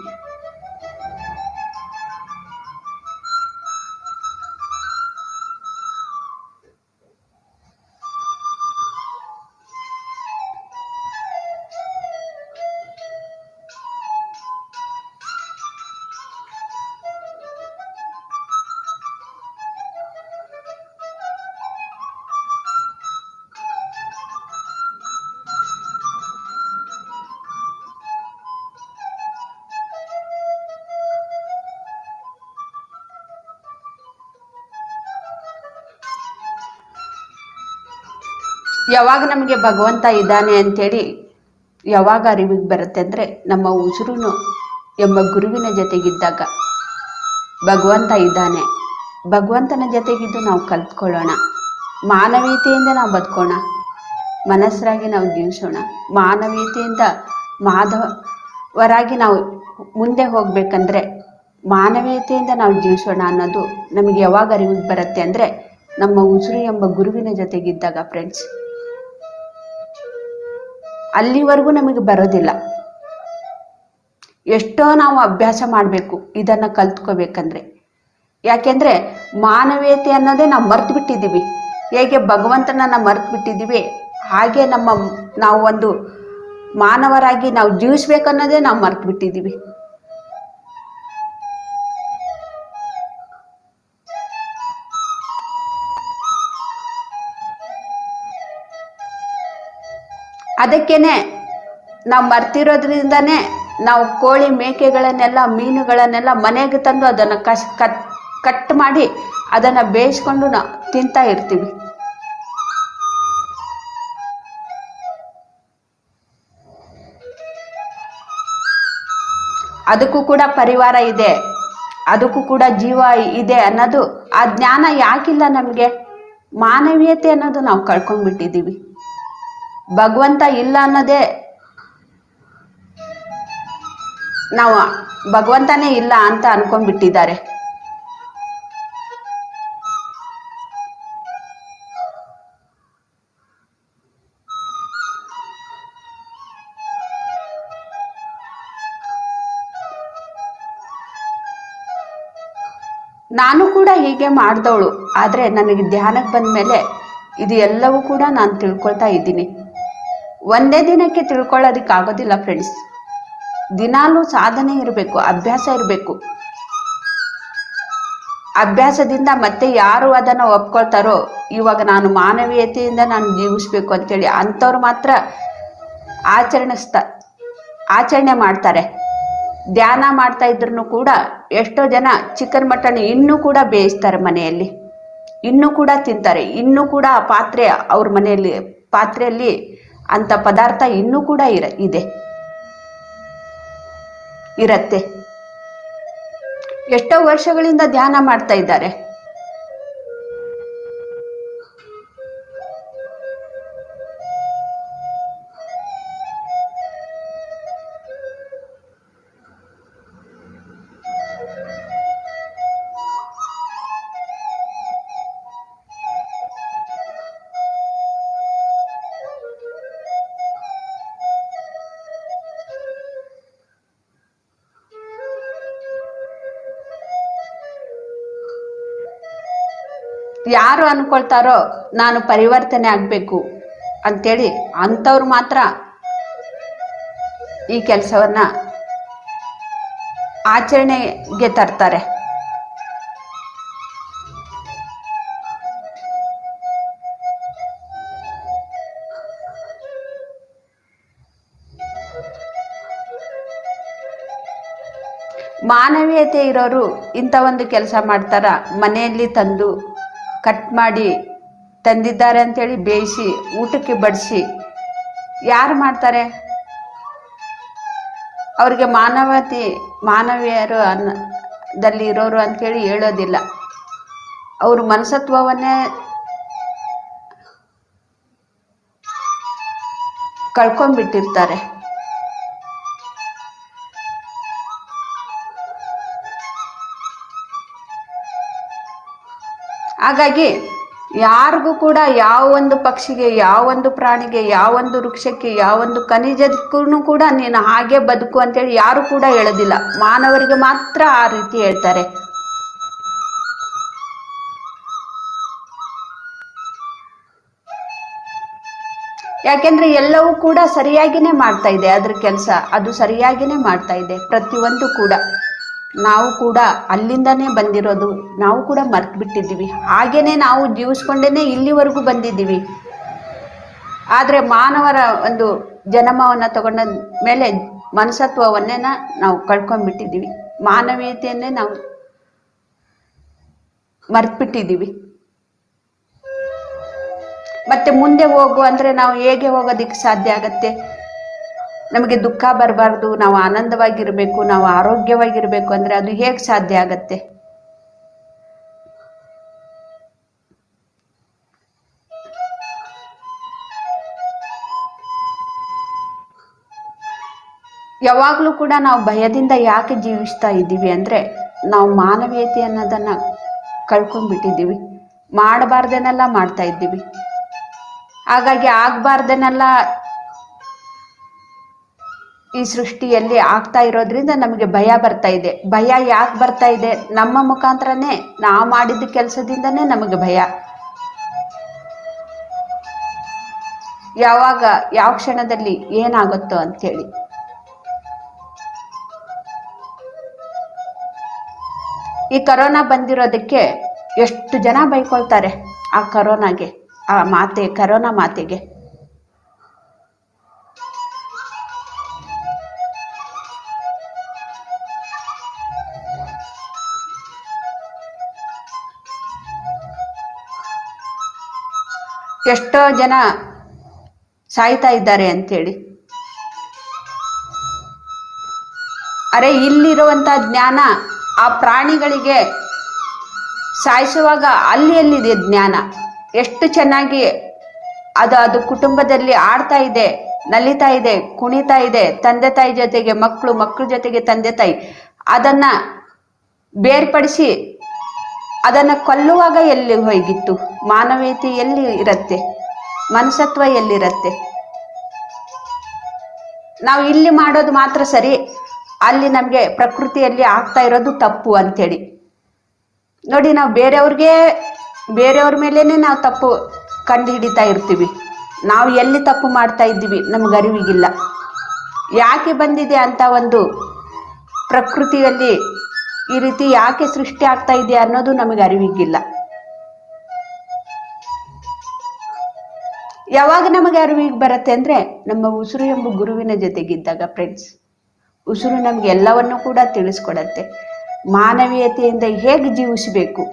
ಯಾವಾಗ ನಮಗೆ ಭಗವಂತ ಇದ್ದಾನೆ ಅಂತೇಳಿ ಯಾವಾಗ ಅರಿವಿಗೆ ಬರುತ್ತೆ ಅಂದರೆ, ನಮ್ಮ ಉಸಿರುನು ಎಂಬ ಗುರುವಿನ ಜೊತೆಗಿದ್ದಾಗ ಭಗವಂತ ಇದ್ದಾನೆ, ಭಗವಂತನ ಜೊತೆಗಿದ್ದು ನಾವು ಕಲ್ತ್ಕೊಳ್ಳೋಣ, ಮಾನವೀಯತೆಯಿಂದ ನಾವು ಬದುಕೋಣ, ಮನಸ್ಸರಾಗಿ ನಾವು ಜೀವಿಸೋಣ, ಮಾನವೀಯತೆಯಿಂದ ಮಾಧವರಾಗಿ ನಾವು ಮುಂದೆ ಹೋಗ್ಬೇಕಂದ್ರೆ ಮಾನವೀಯತೆಯಿಂದ ನಾವು ಜೀವಿಸೋಣ ಅನ್ನೋದು ನಮಗೆ ಯಾವಾಗ ಅರಿವಿಗೆ ಬರುತ್ತೆ ಅಂದರೆ, ನಮ್ಮ ಉಸಿರು ಎಂಬ ಗುರುವಿನ ಜೊತೆಗಿದ್ದಾಗ ಫ್ರೆಂಡ್ಸ್. ಅಲ್ಲಿವರೆಗೂ ನಮಗೆ ಬರೋದಿಲ್ಲ. ಎಷ್ಟೋ ನಾವು ಅಭ್ಯಾಸ ಮಾಡಬೇಕು ಇದನ್ನು ಕಲ್ತ್ಕೋಬೇಕಂದ್ರೆ. ಯಾಕೆಂದರೆ ಮಾನವೀಯತೆ ಅನ್ನೋದೇ ನಾವು ಮರ್ತು ಬಿಟ್ಟಿದ್ದೀವಿ. ಹೇಗೆ ಭಗವಂತನನ್ನು ಮರ್ತು ಬಿಟ್ಟಿದ್ದೀವಿ, ಹಾಗೆ ನಾವು ಒಂದು ಮಾನವರಾಗಿ ನಾವು ಜೀವಿಸ್ಬೇಕನ್ನೋದೇ ನಾವು ಮರ್ತು ಬಿಟ್ಟಿದ್ದೀವಿ. ಅದಕ್ಕೇನೆ ನಾವು ಮರ್ತಿರೋದ್ರಿಂದನೇ ನಾವು ಕೋಳಿ ಮೇಕೆಗಳನ್ನೆಲ್ಲ ಮೀನುಗಳನ್ನೆಲ್ಲ ಮನೆಗೆ ತಂದು ಅದನ್ನು ಕಟ್ ಮಾಡಿ ಅದನ್ನು ಬೇಯಿಸ್ಕೊಂಡು ನಾವು ತಿಂತಾ ಇರ್ತೀವಿ. ಅದಕ್ಕೂ ಕೂಡ ಪರಿವಾರ ಇದೆ, ಅದಕ್ಕೂ ಕೂಡ ಜೀವ ಇದೆ ಅನ್ನೋದು ಆ ಜ್ಞಾನ ಯಾಕಿಲ್ಲ ನಮಗೆ? ಮಾನವೀಯತೆ ಅನ್ನೋದು ನಾವು ಕಳ್ಕೊಂಡ್ಬಿಟ್ಟಿದ್ದೀವಿ. ಭಗವಂತ ಇಲ್ಲ ಅನ್ನೋದೇ ನಾವು ಭಗವಂತನೇ ಇಲ್ಲ ಅಂತ ಅನ್ಕೊಂಡ್ಬಿಟ್ಟಿದ್ದಾರೆ. ನಾನು ಕೂಡ ಹೀಗೆ ಮಾಡಿದವಳು. ಆದರೆ ನನಗೆ ಧ್ಯಾನಕ್ಕೆ ಬಂದ ಮೇಲೆ ಇದು ಎಲ್ಲವೂ ಕೂಡ ನಾನು ತಿಳ್ಕೊಳ್ತಾ ಇದ್ದೀನಿ. ಒಂದೇ ದಿನಕ್ಕೆ ತಿಳ್ಕೊಳ್ಳೋದಕ್ಕೆ ಆಗೋದಿಲ್ಲ ಫ್ರೆಂಡ್ಸ್. ದಿನಾಲೂ ಸಾಧನೆ ಇರಬೇಕು, ಅಭ್ಯಾಸ ಇರಬೇಕು. ಅಭ್ಯಾಸದಿಂದ ಮತ್ತೆ ಯಾರು ಅದನ್ನು ಒಪ್ಕೊಳ್ತಾರೋ, ಇವಾಗ ನಾನು ಮಾನವೀಯತೆಯಿಂದ ನಾನು ಜೀವಿಸ್ಬೇಕು ಅಂತೇಳಿ ಅಂಥವ್ರು ಮಾತ್ರ ಆಚರಣೆ ಮಾಡ್ತಾರೆ. ಧ್ಯಾನ ಮಾಡ್ತಾ ಇದ್ರು ಕೂಡ ಎಷ್ಟೋ ಜನ ಚಿಕನ್ ಮಟನ್ ಇನ್ನೂ ಕೂಡ ಬೇಯಿಸ್ತಾರೆ ಮನೆಯಲ್ಲಿ, ಇನ್ನೂ ಕೂಡ ತಿಂತಾರೆ, ಇನ್ನೂ ಕೂಡ ಅವ್ರ ಮನೆಯಲ್ಲಿ ಪಾತ್ರೆಯಲ್ಲಿ ಅಂಥ ಪದಾರ್ಥ ಇನ್ನೂ ಕೂಡ ಇರತ್ತೆ. ಎಷ್ಟೋ ವರ್ಷಗಳಿಂದ ಧ್ಯಾನ ಮಾಡ್ತಾ ಇದ್ದಾರೆ. ಯಾರು ಅನ್ಕೊಳ್ತಾರೋ ನಾನು ಪರಿವರ್ತನೆ ಆಗಬೇಕು ಅಂತೇಳಿ ಅಂಥವ್ರು ಮಾತ್ರ ಈ ಕೆಲಸವನ್ನ ಆಚರಣೆಗೆ ತರ್ತಾರೆ. ಮಾನವೀಯತೆ ಇರೋರು ಇಂಥ ಒಂದು ಕೆಲಸ ಮಾಡ್ತಾರ? ಮನೆಯಲ್ಲಿ ತಂದು ಕಟ್ ಮಾಡಿ ತಂದಿದ್ದಾರೆ ಅಂತೇಳಿ ಬೇಯಿಸಿ ಊಟಕ್ಕೆ ಬಡಿಸಿ ಯಾರು ಮಾಡ್ತಾರೆ? ಅವ್ರಿಗೆ ಮಾನವೀಯರು ದಲ್ಲಿ ಇರೋರು ಅಂಥೇಳಿ ಹೇಳೋದಿಲ್ಲ. ಅವರು ಮನಸತ್ವವನ್ನೇ ಕಳ್ಕೊಂಡ್ಬಿಟ್ಟಿರ್ತಾರೆ. ಹಾಗಾಗಿ ಯಾರಿಗೂ ಕೂಡ ಯಾವೊಂದು ಪಕ್ಷಿಗೆ, ಯಾವೊಂದು ಪ್ರಾಣಿಗೆ, ಯಾವೊಂದು ವೃಕ್ಷಕ್ಕೆ, ಯಾವೊಂದು ಖನಿಜಕ್ಕೂ ಕೂಡ ನೀನು ಹಾಗೆ ಬದುಕು ಅಂತೇಳಿ ಯಾರು ಕೂಡ ಹೇಳೋದಿಲ್ಲ. ಮಾನವರಿಗೆ ಮಾತ್ರ ಆ ರೀತಿ ಹೇಳ್ತಾರೆ. ಯಾಕೆಂದ್ರೆ ಎಲ್ಲವೂ ಕೂಡ ಸರಿಯಾಗಿನೇ ಮಾಡ್ತಾ ಇದೆ ಅದ್ರ ಕೆಲಸ, ಅದು ಸರಿಯಾಗಿನೇ ಮಾಡ್ತಾ ಇದೆ ಪ್ರತಿಯೊಂದು ಕೂಡ. ನಾವು ಕೂಡ ಅಲ್ಲಿಂದಾನೇ ಬಂದಿರೋದು, ನಾವು ಕೂಡ ಮರ್ತು ಬಿಟ್ಟಿದ್ದೀವಿ. ಹಾಗೇನೆ ನಾವು ಜೀವಿಸ್ಕೊಂಡೇನೆ ಇಲ್ಲಿವರೆಗೂ ಬಂದಿದ್ದೀವಿ. ಆದರೆ ಮಾನವರ ಒಂದು ಜನ್ಮವನ್ನು ತಗೊಂಡ ಮೇಲೆ ಮನಸತ್ವವನ್ನೇ ನಾವು ಕಳ್ಕೊಂಡ್ಬಿಟ್ಟಿದ್ದೀವಿ. ಮಾನವೀಯತೆಯನ್ನೇ ನಾವು ಮರ್ತ್ಬಿಟ್ಟಿದ್ದೀವಿ. ಮತ್ತೆ ಮುಂದೆ ಹೋಗು ಅಂದರೆ ನಾವು ಹೇಗೆ ಹೋಗೋದಕ್ಕೆ ಸಾಧ್ಯ ಆಗತ್ತೆ? ನಮಗೆ ದುಃಖ ಬರಬಾರ್ದು, ನಾವು ಆನಂದವಾಗಿರಬೇಕು, ನಾವು ಆರೋಗ್ಯವಾಗಿರಬೇಕು ಅಂದರೆ ಅದು ಹೇಗೆ ಸಾಧ್ಯ ಆಗತ್ತೆ? ಯಾವಾಗಲೂ ಕೂಡ ನಾವು ಭಯದಿಂದ ಯಾಕೆ ಜೀವಿಸ್ತಾ ಇದ್ದೀವಿ ಅಂದರೆ ನಾವು ಮಾನವೀಯತೆ ಅನ್ನೋದನ್ನು ಕಳ್ಕೊಂಡ್ಬಿಟ್ಟಿದ್ದೀವಿ. ಮಾಡಬಾರ್ದನ್ನೆಲ್ಲ ಮಾಡ್ತಾ ಇದ್ದೀವಿ. ಹಾಗಾಗಿ ಆಗಬಾರ್ದನ್ನೆಲ್ಲ ಈ ಸೃಷ್ಟಿಯಲ್ಲಿ ಆಗ್ತಾ ಇರೋದ್ರಿಂದ ನಮಗೆ ಭಯ ಬರ್ತಾ ಇದೆ. ಭಯ ಯಾಕೆ ಬರ್ತಾ ಇದೆ? ನಮ್ಮ ಮುಖಾಂತರನೇ, ನಾವು ಮಾಡಿದ ಕೆಲಸದಿಂದನೇ ನಮಗೆ ಭಯ. ಯಾವಾಗ ಯಾವ ಕ್ಷಣದಲ್ಲಿ ಏನಾಗುತ್ತೋ ಅಂಥೇಳಿ. ಈ ಕರೋನಾ ಬಂದಿರೋದಕ್ಕೆ ಎಷ್ಟು ಜನ ಬೈಕೊಳ್ತಾರೆ ಆ ಕರೋನಾಗೆ, ಆ ಕರೋನಾ ಮಾತೆಗೆ. ಎಷ್ಟೋ ಜನ ಸಾಯ್ತಾ ಇದ್ದಾರೆ ಅಂಥೇಳಿ. ಅರೆ, ಇಲ್ಲಿರುವಂಥ ಜ್ಞಾನ ಆ ಪ್ರಾಣಿಗಳಿಗೆ ಸಾಯಿಸುವಾಗ ಅಲ್ಲಿ ಎಲ್ಲಿದೆ ಜ್ಞಾನ? ಎಷ್ಟು ಚೆನ್ನಾಗಿ ಅದು ಕುಟುಂಬದಲ್ಲಿ ಆಡ್ತಾ ಇದೆ, ನಲಿತಾ ಇದೆ, ಕುಣಿತಾ ಇದೆ, ತಂದೆ ತಾಯಿ ಜೊತೆಗೆ ಮಕ್ಕಳು, ಮಕ್ಕಳ ಜೊತೆಗೆ ತಂದೆ ತಾಯಿ. ಅದನ್ನ ಬೇರ್ಪಡಿಸಿ ಅದನ್ನ ಕೊಲ್ಲುವಾಗ ಎಲ್ಲಿ ಹೋಗಿತ್ತು? ಮಾನವೀಯತೆ ಎಲ್ಲಿ ಇರತ್ತೆ? ಮನಸತ್ವ ಎಲ್ಲಿರತ್ತೆ? ನಾವು ಇಲ್ಲಿ ಮಾಡೋದು ಮಾತ್ರ ಸರಿ, ಅಲ್ಲಿ ನಮಗೆ ಪ್ರಕೃತಿಯಲ್ಲಿ ಆಗ್ತಾ ಇರೋದು ತಪ್ಪು ಅಂಥೇಳಿ. ನೋಡಿ, ನಾವು ಬೇರೆಯವ್ರ ಮೇಲೇನೆ ನಾವು ತಪ್ಪು ಕಂಡು ಹಿಡಿತಾ ಇರ್ತೀವಿ. ನಾವು ಎಲ್ಲಿ ತಪ್ಪು ಮಾಡ್ತಾ ಇದ್ದೀವಿ ನಮ್ಗೆ ಅರಿವಿಗಿಲ್ಲ. ಯಾಕೆ ಬಂದಿದೆ ಅಂತ ಒಂದು ಪ್ರಕೃತಿಯಲ್ಲಿ ಈ ರೀತಿ ಯಾಕೆ ಸೃಷ್ಟಿ ಆಗ್ತಾ ಇದೆ ಅನ್ನೋದು ನಮಗೆ ಅರಿವಿಗಿಲ್ಲ. ಯಾವಾಗ ನಮಗೆ ಅರಿವಿಗೆ ಬರುತ್ತೆ ಅಂದರೆ ನಮ್ಮ ಉಸಿರು ಎಂಬ ಗುರುವಿನ ಜೊತೆಗಿದ್ದಾಗ. ಫ್ರೆಂಡ್ಸ್, ಉಸಿರು ನಮ್ಗೆ ಎಲ್ಲವನ್ನೂ ಕೂಡ ತಿಳಿಸ್ಕೊಡತ್ತೆ. ಮಾನವೀಯತೆಯಿಂದ ಹೇಗೆ ಜೀವಿಸಬೇಕು,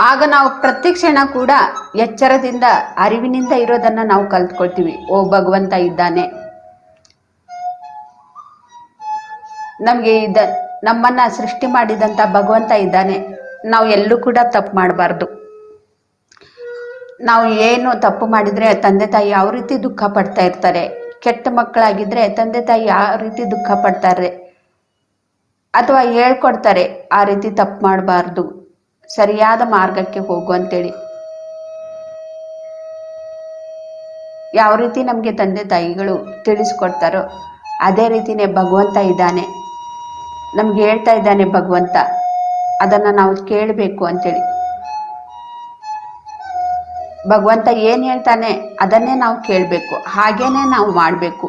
ಆಗ ನಾವು ಪ್ರತಿ ಕ್ಷಣ ಕೂಡ ಎಚ್ಚರದಿಂದ, ಅರಿವಿನಿಂದ ಇರೋದನ್ನ ನಾವು ಕಲ್ತ್ಕೊಳ್ತೀವಿ. ಓ, ಭಗವಂತ ಇದ್ದಾನೆ, ನಮಗೆ ನಮ್ಮನ್ನ ಸೃಷ್ಟಿ ಮಾಡಿದಂತ ಭಗವಂತ ಇದ್ದಾನೆ. ನಾವು ಎಲ್ಲೂ ಕೂಡ ತಪ್ಪು ಮಾಡಬಾರ್ದು. ನಾವು ಏನು ತಪ್ಪು ಮಾಡಿದ್ರೆ ತಂದೆ ತಾಯಿ ಯಾವ ರೀತಿ ದುಃಖ ಪಡ್ತಾ ಇರ್ತಾರೆ, ಕೆಟ್ಟ ಮಕ್ಕಳಾಗಿದ್ರೆ ತಂದೆ ತಾಯಿ ಯಾವ ರೀತಿ ದುಃಖ ಪಡ್ತಾರೆ, ಅಥವಾ ಹೇಳ್ಕೊಡ್ತಾರೆ ಆ ರೀತಿ ತಪ್ಪು ಮಾಡಬಾರ್ದು, ಸರಿಯಾದ ಮಾರ್ಗಕ್ಕೆ ಹೋಗು ಅಂತೇಳಿ. ಯಾವ ರೀತಿ ನಮಗೆ ತಂದೆ ತಾಯಿಗಳು ತಿಳಿಸ್ಕೊಡ್ತಾರೋ ಅದೇ ರೀತಿನೇ ಭಗವಂತ ಇದ್ದಾನೆ, ನಮ್ಗೆ ಹೇಳ್ತಾ ಇದ್ದಾನೆ ಭಗವಂತ. ಅದನ್ನು ನಾವು ಕೇಳಬೇಕು ಅಂತೇಳಿ. ಭಗವಂತ ಏನು ಹೇಳ್ತಾನೆ ಅದನ್ನೇ ನಾವು ಕೇಳಬೇಕು, ಹಾಗೇನೆ ನಾವು ಮಾಡಬೇಕು.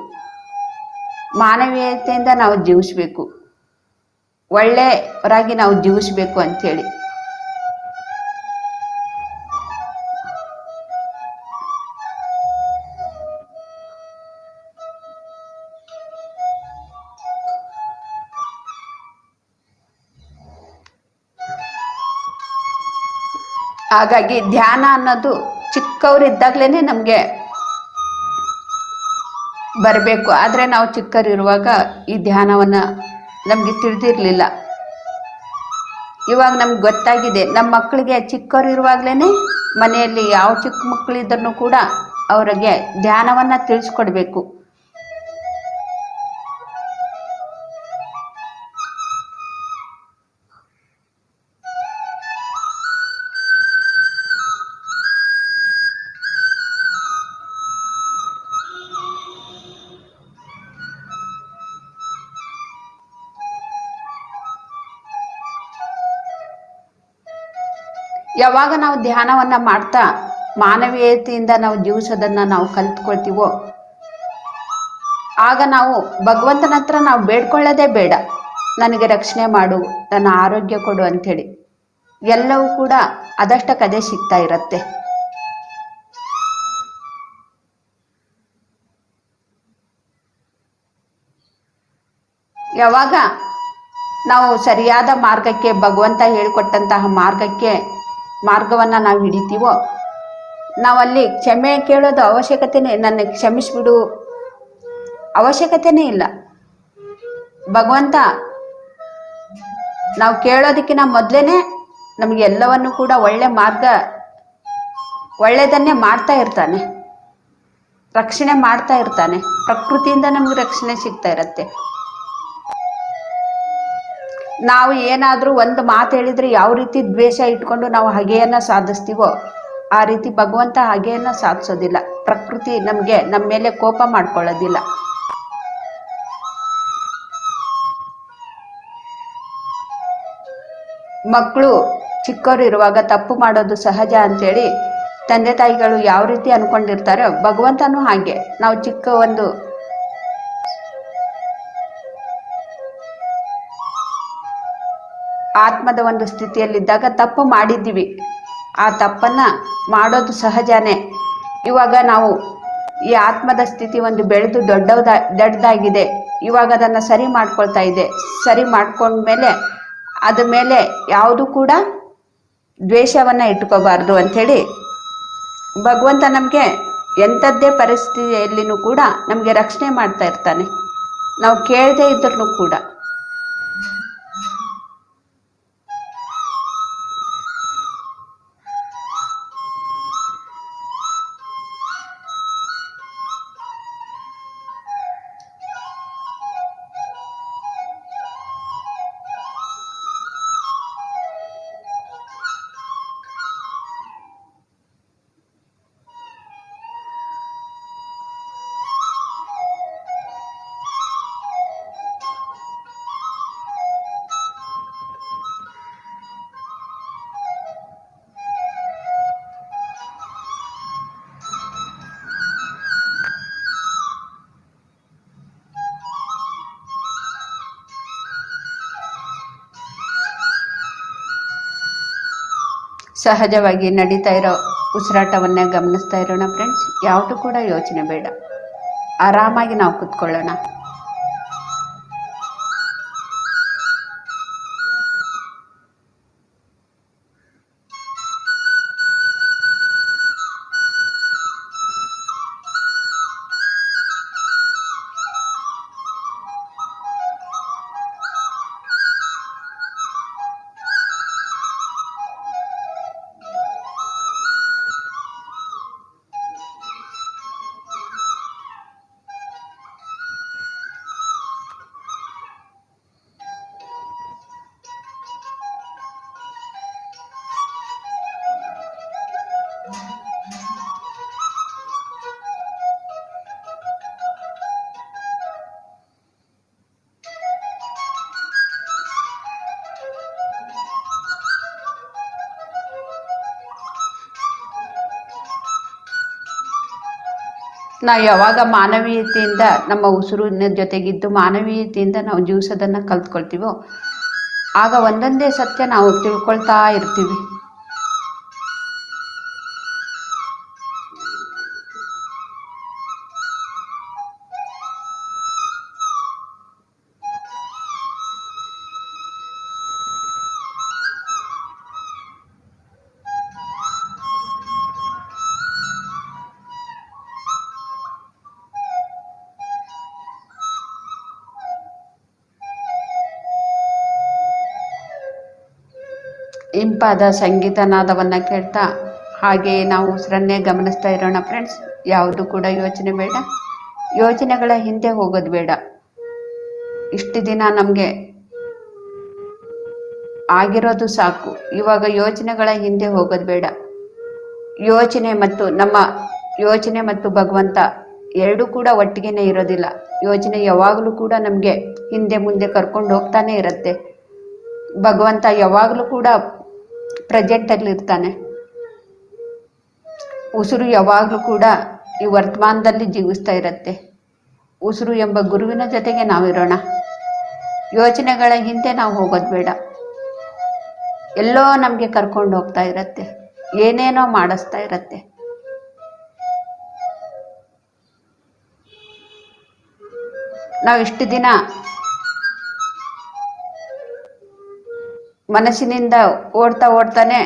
ಮಾನವೀಯತೆಯಿಂದ ನಾವು ಜೀವಿಸ್ಬೇಕು, ಒಳ್ಳೆಯವರಾಗಿ ನಾವು ಜೀವಿಸ್ಬೇಕು ಅಂಥೇಳಿ. ಹಾಗಾಗಿ ಧ್ಯಾನ ಅನ್ನೋದು ಚಿಕ್ಕವರಿದ್ದಾಗಲೇ ನಮಗೆ ಬರಬೇಕು. ಆದರೆ ನಾವು ಚಿಕ್ಕವರಿರುವಾಗ ಈ ಧ್ಯಾನವನ್ನು ನಮಗೆ ತಿಳಿದಿರಲಿಲ್ಲ. ಇವಾಗ ನಮ್ಗೆ ಗೊತ್ತಾಗಿದೆ. ನಮ್ಮ ಮಕ್ಕಳಿಗೆ ಚಿಕ್ಕವರಿರುವಾಗಲೇ ಮನೆಯಲ್ಲಿ ಯಾವ ಚಿಕ್ಕ ಮಕ್ಕಳಿದ್ರೂ ಕೂಡ ಅವರಿಗೆ ಧ್ಯಾನವನ್ನು ತಿಳಿಸ್ಕೊಡ್ಬೇಕು. ಯಾವಾಗ ನಾವು ಧ್ಯಾನವನ್ನು ಮಾಡ್ತಾ ಮಾನವೀಯತೆಯಿಂದ ನಾವು ಜೀವಿಸೋದನ್ನು ನಾವು ಕಲ್ತ್ಕೊಳ್ತೀವೋ ಆಗ ನಾವು ಭಗವಂತನ ಹತ್ರ ನಾವು ಬೇಡ್ಕೊಳ್ಳೋದೇ ಬೇಡ, ನನಗೆ ರಕ್ಷಣೆ ಮಾಡು, ನನ್ನ ಆರೋಗ್ಯ ಕೊಡು ಅಂಥೇಳಿ. ಎಲ್ಲವೂ ಕೂಡ ಅದಷ್ಟಕ್ಕದೇ ಸಿಗ್ತಾ ಇರತ್ತೆ. ಯಾವಾಗ ನಾವು ಸರಿಯಾದ ಮಾರ್ಗಕ್ಕೆ, ಭಗವಂತ ಹೇಳಿಕೊಟ್ಟಂತಹ ಮಾರ್ಗವನ್ನು ನಾವು ಹಿಡಿತೀವೋ ನಾವಲ್ಲಿ ಕ್ಷಮೆ ಕೇಳೋದು ಅವಶ್ಯಕತೆನೇ, ನನ್ನ ಕ್ಷಮಿಸ್ಬಿಡು ಅವಶ್ಯಕತೆನೇ ಇಲ್ಲ. ಭಗವಂತ ನಾವು ಕೇಳೋದಕ್ಕಿಂತ ಮೊದಲೇ ನಮಗೆ ಎಲ್ಲವನ್ನು ಕೂಡ ಒಳ್ಳೆಯದನ್ನೇ ಮಾಡ್ತಾ ಇರ್ತಾನೆ, ರಕ್ಷಣೆ ಮಾಡ್ತಾ ಇರ್ತಾನೆ. ಪ್ರಕೃತಿಯಿಂದ ನಮಗೆ ರಕ್ಷಣೆ ಸಿಗ್ತಾ ಇರತ್ತೆ. ನಾವು ಏನಾದರೂ ಒಂದು ಮಾತು ಹೇಳಿದರೆ ಯಾವ ರೀತಿ ದ್ವೇಷ ಇಟ್ಕೊಂಡು ನಾವು ಹಗೆಯನ್ನು ಸಾಧಿಸ್ತೀವೋ ಆ ರೀತಿ ಭಗವಂತ ಹಗೆಯನ್ನು ಸಾಧಿಸೋದಿಲ್ಲ. ಪ್ರಕೃತಿ ನಮ್ಮ ಮೇಲೆ ಕೋಪ ಮಾಡ್ಕೊಳ್ಳೋದಿಲ್ಲ. ಮಕ್ಕಳು ಚಿಕ್ಕವರು ಇರುವಾಗ ತಪ್ಪು ಮಾಡೋದು ಸಹಜ ಅಂತೇಳಿ ತಂದೆ ತಾಯಿಗಳು ಯಾವ ರೀತಿ ಅನ್ಕೊಂಡಿರ್ತಾರೋ ಭಗವಂತನೂ ಹಾಗೆ. ನಾವು ಚಿಕ್ಕ ಒಂದು ಆತ್ಮದ ಒಂದು ಸ್ಥಿತಿಯಲ್ಲಿದ್ದಾಗ ತಪ್ಪು ಮಾಡಿದ್ದೀವಿ, ಆ ತಪ್ಪನ್ನು ಮಾಡೋದು ಸಹಜನೇ. ಇವಾಗ ನಾವು ಈ ಆತ್ಮದ ಸ್ಥಿತಿ ಒಂದು ಬೆಳೆದು ದೊಡ್ಡದಾಗಿದೆ, ಇವಾಗ ಅದನ್ನು ಸರಿ ಮಾಡ್ಕೊಳ್ತಾ ಇದೆ. ಸರಿ ಮಾಡ್ಕೊಂಡ್ಮೇಲೆ ಅದ ಮೇಲೆ ಯಾವುದು ಕೂಡ ದ್ವೇಷವನ್ನು ಇಟ್ಕೋಬಾರ್ದು ಅಂಥೇಳಿ ಭಗವಂತ ನಮಗೆ ಎಂಥದ್ದೇ ಪರಿಸ್ಥಿತಿಯಲ್ಲಿನೂ ಕೂಡ ನಮಗೆ ರಕ್ಷಣೆ ಮಾಡ್ತಾ ಇರ್ತಾನೆ, ನಾವು ಕೇಳದೇ ಇದ್ರೂ ಕೂಡ. ಸಹಜವಾಗಿ ನಡೀತಾ ಇರೋ ಉಸಿರಾಟವನ್ನೇ ಗಮನಿಸ್ತಾ ಇರೋಣ ಫ್ರೆಂಡ್ಸ್. ಯಾವುದು ಕೂಡ ಯೋಚನೆ ಬೇಡ, ಆರಾಮಾಗಿ ನಾವು ಕೂತ್ಕೊಳ್ಳೋಣ. ನಾವು ಯಾವಾಗ ಮಾನವೀಯತೆಯಿಂದ ನಮ್ಮ ಉಸಿರಿನ ಜೊತೆಗಿದ್ದು ಮಾನವೀಯತೆಯಿಂದ ನಾವು ಜೀವಿಸೋದನ್ನು ಕಲ್ತ್ಕೊಳ್ತೀವೋ ಆಗ ಒಂದೊಂದೇ ಸತ್ಯ ನಾವು ತಿಳ್ಕೊಳ್ತಾ ಇರ್ತೀವಿ. ಇಂಪಾದ ಸಂಗೀತ ನಾದವನ್ನು ಕೇಳ್ತಾ ಹಾಗೆ ನಾವು ಉಸಿರನ್ನೇ ಗಮನಿಸ್ತಾ ಇರೋಣ ಫ್ರೆಂಡ್ಸ್. ಯಾವುದು ಕೂಡ ಯೋಚನೆ ಬೇಡ, ಯೋಚನೆಗಳ ಹಿಂದೆ ಹೋಗೋದು ಬೇಡ. ಇಷ್ಟು ದಿನ ನಮಗೆ ಆಗಿರೋದು ಸಾಕು, ಇವಾಗ ಯೋಚನೆಗಳ ಹಿಂದೆ ಹೋಗೋದು ಬೇಡ. ಯೋಚನೆ ಮತ್ತು ಭಗವಂತ ಎರಡೂ ಕೂಡ ಒಟ್ಟಿಗೆನೇ ಇರೋದಿಲ್ಲ. ಯೋಚನೆ ಯಾವಾಗಲೂ ಕೂಡ ನಮಗೆ ಹಿಂದೆ ಮುಂದೆ ಕರ್ಕೊಂಡು ಹೋಗ್ತಾನೆ ಇರುತ್ತೆ. ಭಗವಂತ ಯಾವಾಗಲೂ ಕೂಡ ಪ್ರೆಸೆಂಟಲ್ಲಿ ಇರ್ತಾನೆ. ಉಸಿರು ಯಾವಾಗಲೂ ಕೂಡ ಈ ವರ್ತಮಾನದಲ್ಲಿ ಜೀವಿಸ್ತಾ ಇರುತ್ತೆ. ಉಸಿರು ಎಂಬ ಗುರುವಿನ ಜೊತೆಗೆ ನಾವಿರೋಣ. ಯೋಚನೆಗಳ ಹಿಂದೆ ನಾವು ಹೋಗೋದು ಬೇಡ. ಎಲ್ಲೋ ನಮಗೆ ಕರ್ಕೊಂಡು ಹೋಗ್ತಾ ಇರತ್ತೆ, ಏನೇನೋ ಮಾಡಿಸ್ತಾ ಇರತ್ತೆ. ನಾವು ಇಷ್ಟು ದಿನ ಮನಸ್ಸಿನಿಂದ ಓಡ್ತಾನೆ